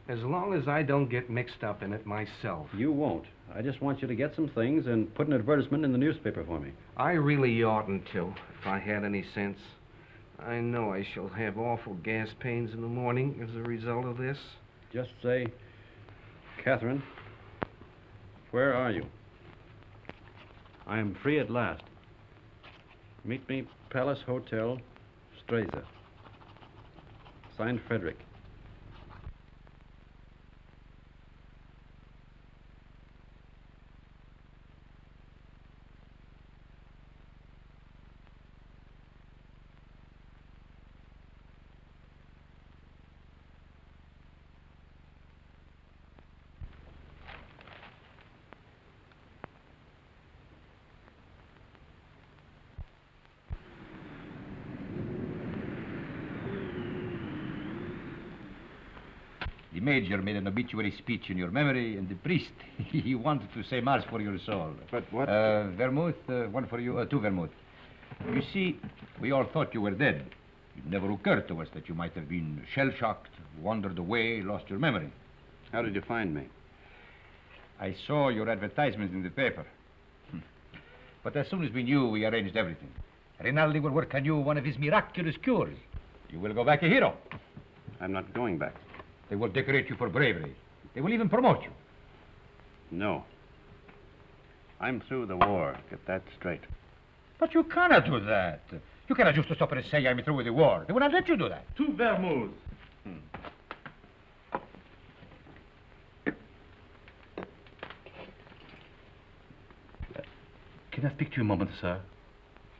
T: As long as I don't get mixed up in it myself.
D: You won't. I just want you to get some things and put an advertisement in the newspaper for me.
T: I really oughtn't to, if I had any sense. I know I shall have awful gas pains in the morning as a result of this.
D: Just say, Catherine, where are you? I am free at last. Meet me, Palace Hotel, Streza. Signed, Frederic.
B: The major made an obituary speech in your memory, and the priest, he wanted to say mass for your soul.
D: But what?
B: Vermouth, one for you, two vermouth. You see, we all thought you were dead. It never occurred to us that you might have been shell-shocked, wandered away, lost your memory.
D: How did you find me?
B: I saw your advertisement in the paper. But as soon as we knew, we arranged everything. Rinaldi will work on you one of his miraculous cures. You will go back a hero.
D: I'm not going back.
B: They will decorate you for bravery. They will even promote you.
O: No. I'm through the war. Get that straight.
B: But you cannot do that. You cannot just stop and say I'm through with the war. They will not let you do that.
L: Two vermouths.
O: Can I speak to you a moment, sir?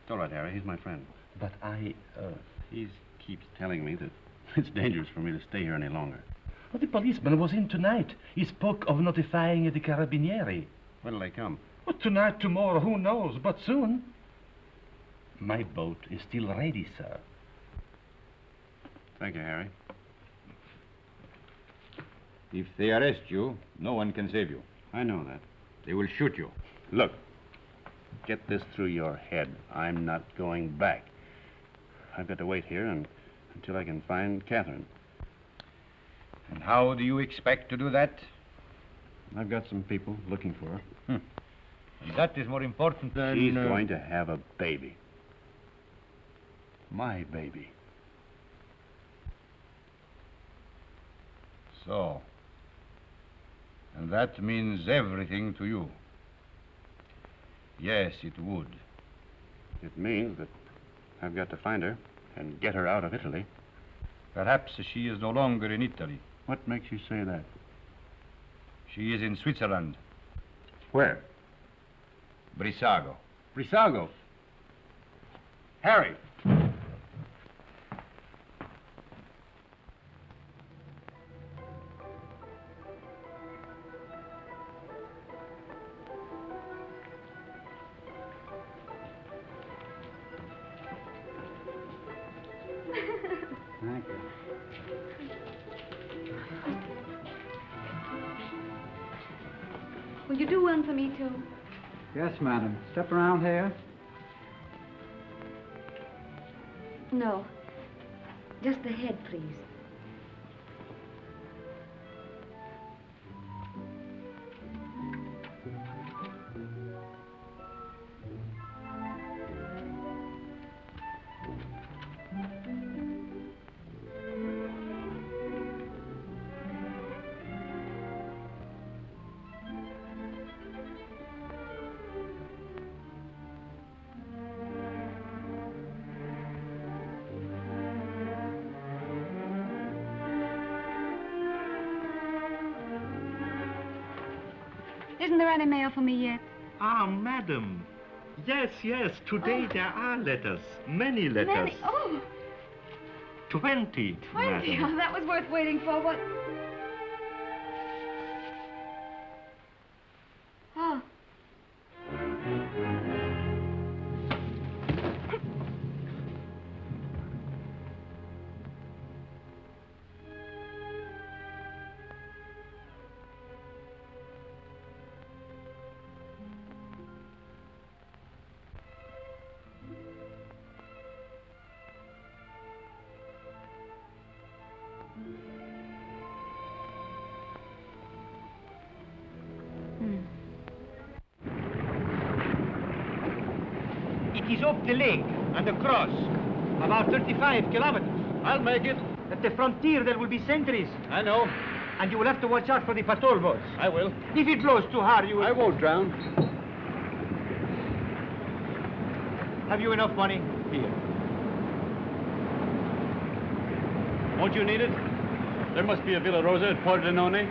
O: It's all right, Harry. He's my friend. But he keeps telling me that it's dangerous for me to stay here any longer.
I: Well, the policeman was in tonight. He spoke of notifying the carabinieri.
O: When'll they come?
I: Well, tonight, tomorrow, who knows, but soon. My boat is still ready, sir.
O: Thank you, Harry.
B: If they arrest you, no one can save you.
O: I know that.
B: They will shoot you.
O: Look, get this through your head. I'm not going back. I've got to wait here until I can find Catherine.
B: And how do you expect to do that?
O: I've got some people looking for her.
B: And that is more important than...
O: She's going to have a baby. My baby.
B: So. And that means everything to you. Yes, it would.
O: It means that I've got to find her and get her out of Italy.
B: Perhaps she is no longer in Italy.
O: What makes you say that?
B: She is in Switzerland.
O: Where?
B: Brissago.
O: Brissago? Harry!
B: Thank you.
H: Will you do one for me, too?
M: Yes, madam. Step around here.
H: No. Just the head, please. Isn't there any mail for me yet?
V: Ah, madam. Yes, yes. Today there are letters. Many letters.
H: Many? Oh,
V: 20,
H: 20.
V: madam.
H: Oh, that was worth waiting for. What? Oh.
L: It is up the lake and across. About 35 kilometers. I'll make it. At the frontier there will be sentries. I know. And you will have to watch out for the patrol boats. I will. If it blows too hard, you will... I won't drown. Have you enough money? Here. Won't you need it? There must be a Villa Rosa at Pordenone.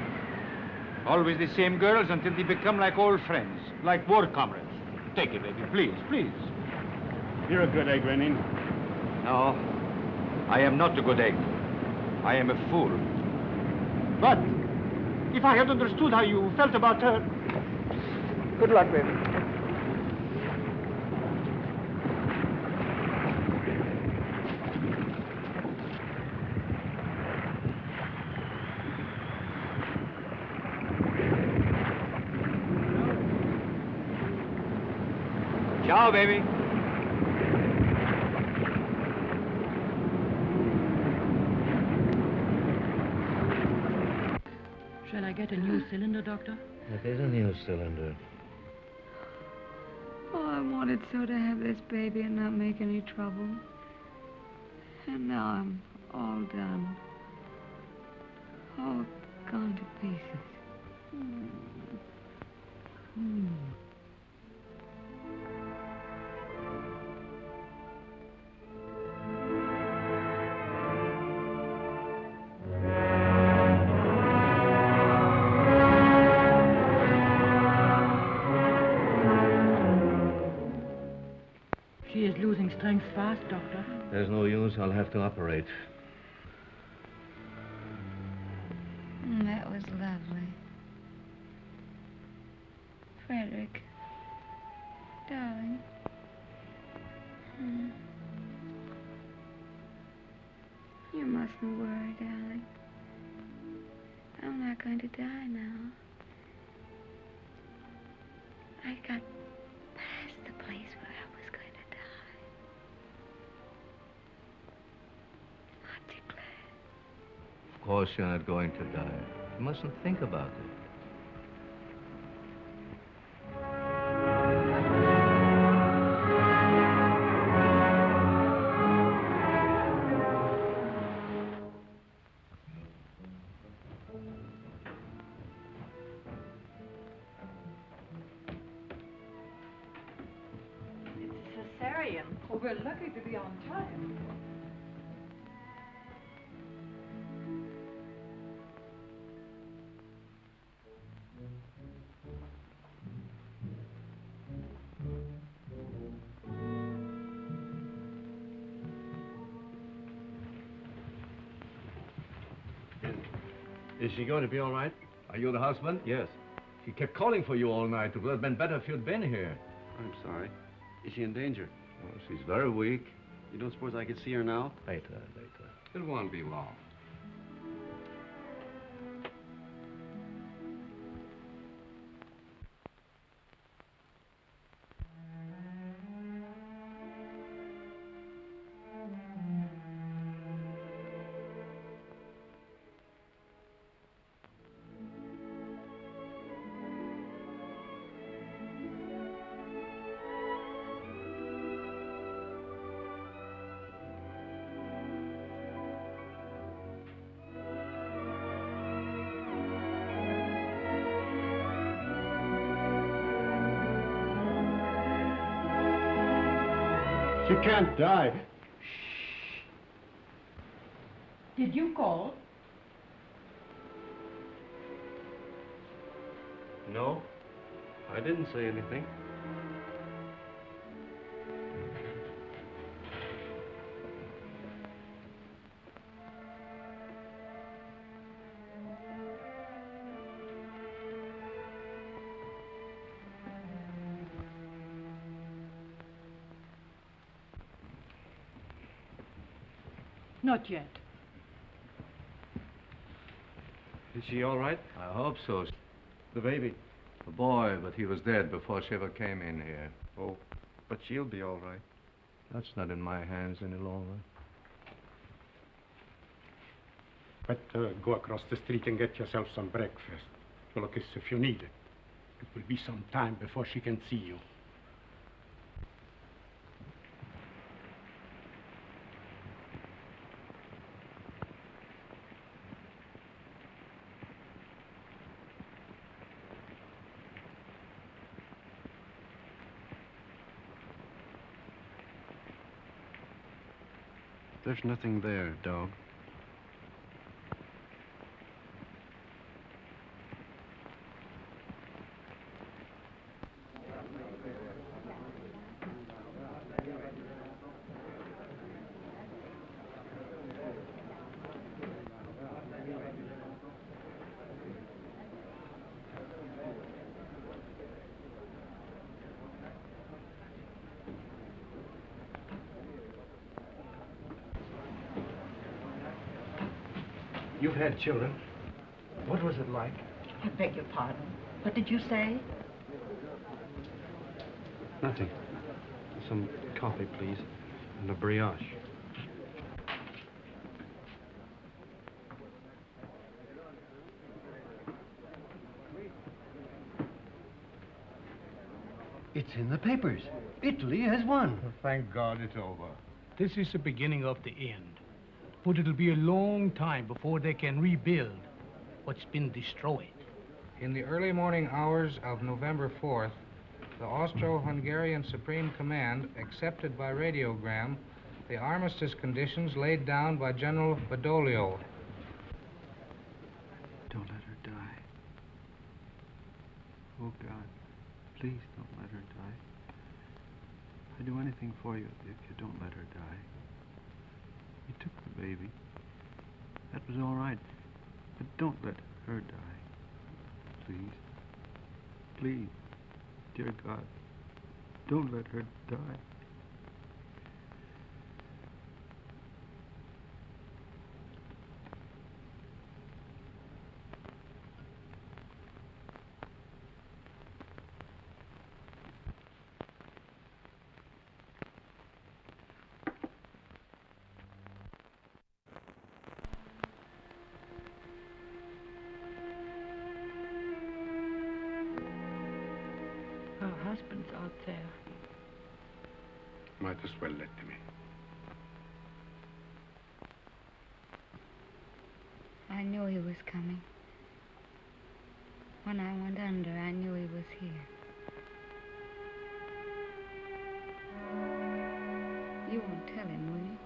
L: Always the same girls until they become like old friends, like war comrades. Take it, baby, please, please. You're a good egg, Renin. No, I am not a good egg. I am a fool. But if I had understood how you felt about her... Good luck, baby. Ciao, baby.
Q: Shall I get a new cylinder, Doctor?
U: It is a new cylinder.
H: Oh, I wanted so to have this baby and not make any trouble. And now I'm all done. All gone to pieces.
Q: She is losing strength fast, Doctor.
U: There's no use. I'll have to operate.
H: That was lovely. Frederic. Darling. You mustn't worry, darling. I'm not going to die now. I got past the place where I was going to die. Aren't you glad?
U: Of course you're not going to die. You mustn't think about it.
W: Cesarean. Oh, we're lucky to be on time.
K: Is she going to be all right? Are you the husband? Yes. She kept calling for you all night. It would have been better if you'd been here.
D: I'm sorry. Is she in danger?
K: Well, she's very weak.
D: You don't suppose I could see her now?
L: Later.
C: It won't be long.
I: She can't die.
W: Did you call?
I: No, I didn't say anything.
W: Not yet.
I: Is she all right?
L: I hope so.
I: The baby?
L: The boy, but he was dead before she ever came in here.
I: Oh, but she'll be all right.
L: That's not in my hands any longer.
N: Better go across the street and get yourself some breakfast. Look, if you need it. It will be some time before she can see you.
D: There's nothing there, dog.
N: You've had children. What was it like?
W: I beg your pardon. What did you say?
D: Nothing. Some coffee, please, and a brioche.
I: It's in the papers. Italy has won.
R: Thank God it's over.
I: This is the beginning of the end. But it'll be a long time before they can rebuild what's been destroyed.
P: In the early morning hours of November 4th, the Austro-Hungarian Supreme Command accepted by radiogram the armistice conditions laid down by General Badoglio.
D: Don't let her die. Oh, God, please don't let her die. I'd do anything for you if you don't let her die. You took the baby. That was all right. But don't let her die. Please. Please. Dear God, don't let her die.
W: Her husband's out there.
N: Might as well let him in.
H: I knew he was coming. When I went under, I knew he was here. You won't tell him, will you?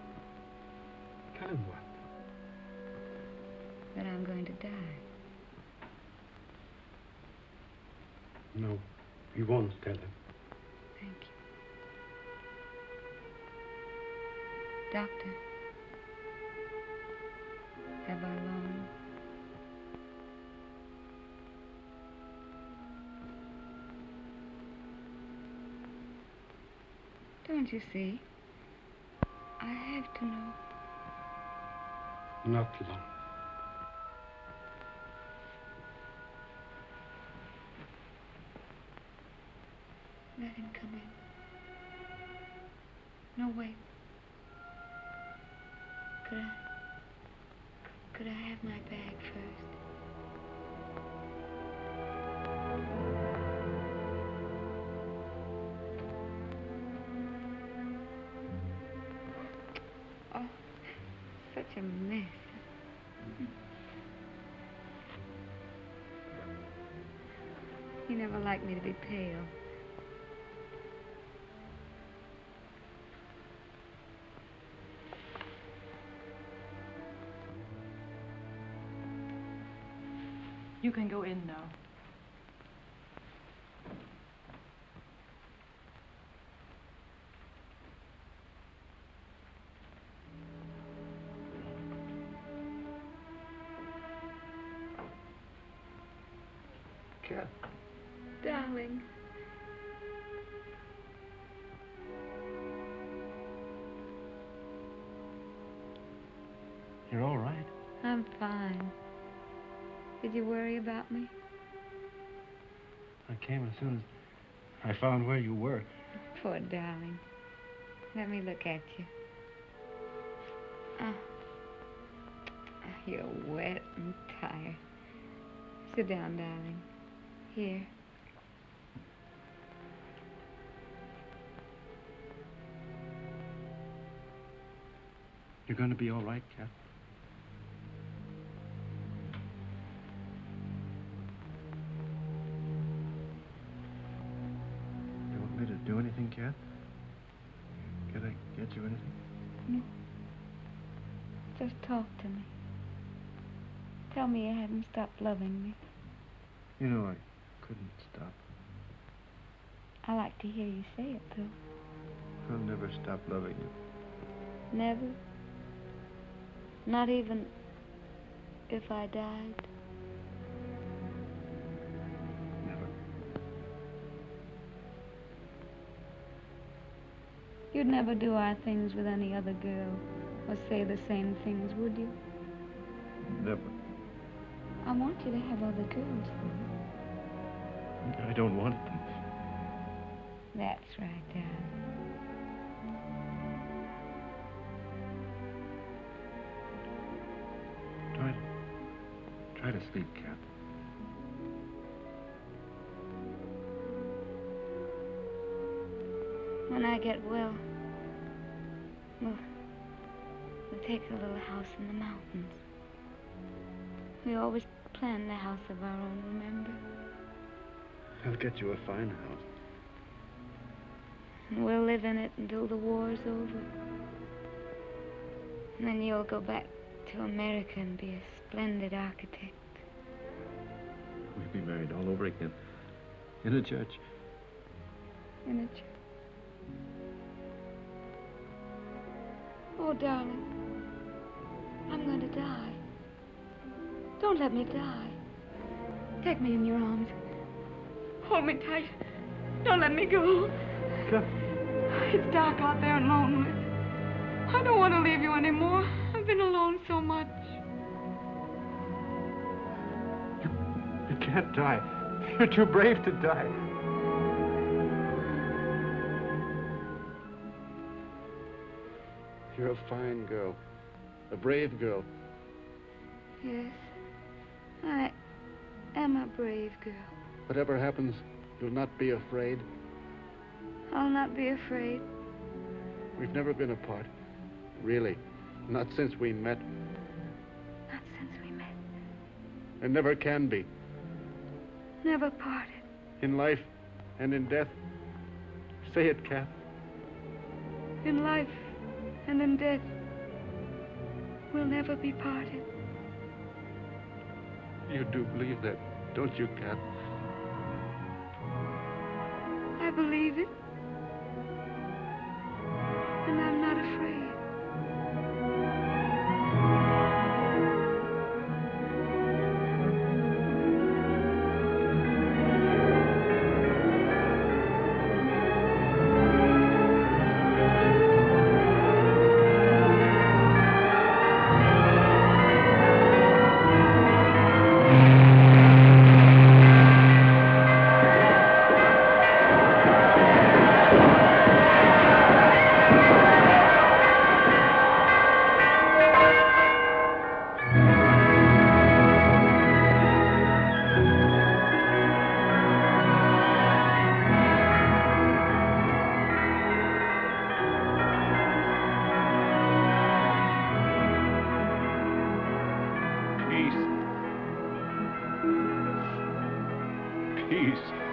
N: Tell him what?
H: That I'm going to die.
N: No, we won't tell him.
H: Thank you. Doctor, have I long? Don't you see? I I have to know.
N: Not long.
H: Let him come in. No, wait. Could I have my bag first? Oh, such a mess. He never liked me to be pale.
W: You can go in now.
K: Cat.
H: Darling.
D: You're all right?
H: I'm fine. Did you worry about me?
D: I came as soon as I found where you were.
H: Poor darling. Let me look at you. Oh. You're wet and tired. Sit down, darling. Here.
D: You're going to be all right, Cat? You want me to do anything, Cat? Can I get you anything?
H: No. Just talk to me. Tell me you haven't stopped loving me.
D: You know, I couldn't stop.
H: I like to hear you say it, though.
D: I'll never stop loving you.
H: Never? Not even if I died?
D: Never.
H: You'd never do our things with any other girl, or say the same things, would you?
D: Never.
H: I want you to have other girls, though.
D: I don't want them.
H: That's right, darling.
D: Try to sleep, Cat.
H: When I get well, we'll take a little house in the mountains. We always planned a house of our own, remember?
D: I'll get you a fine house.
H: And we'll live in it until the war's over. And then you'll go back to America and be a splendid architect.
D: We'll be married all over again. In a church.
H: In a church. Oh, darling. I'm going to die. Don't let me die. Take me in your arms. Hold me tight. Don't let me go.
D: Come.
H: It's dark out there and lonely. I don't want to leave you anymore. I've been alone so much.
D: You can't die. You're too brave to die. You're a fine girl. A brave girl.
H: Yes. I am a brave girl.
D: Whatever happens, you'll not be afraid.
H: I'll not be afraid.
D: We've never been apart. Really. Not since we met.
H: Not since we met.
D: And never can be.
H: Never parted.
D: In life and in death. Say it, Kath.
H: In life and in death, we'll never be parted.
D: You do believe that, don't you, Kath?
H: I believe it. And I'm not afraid.
R: peace.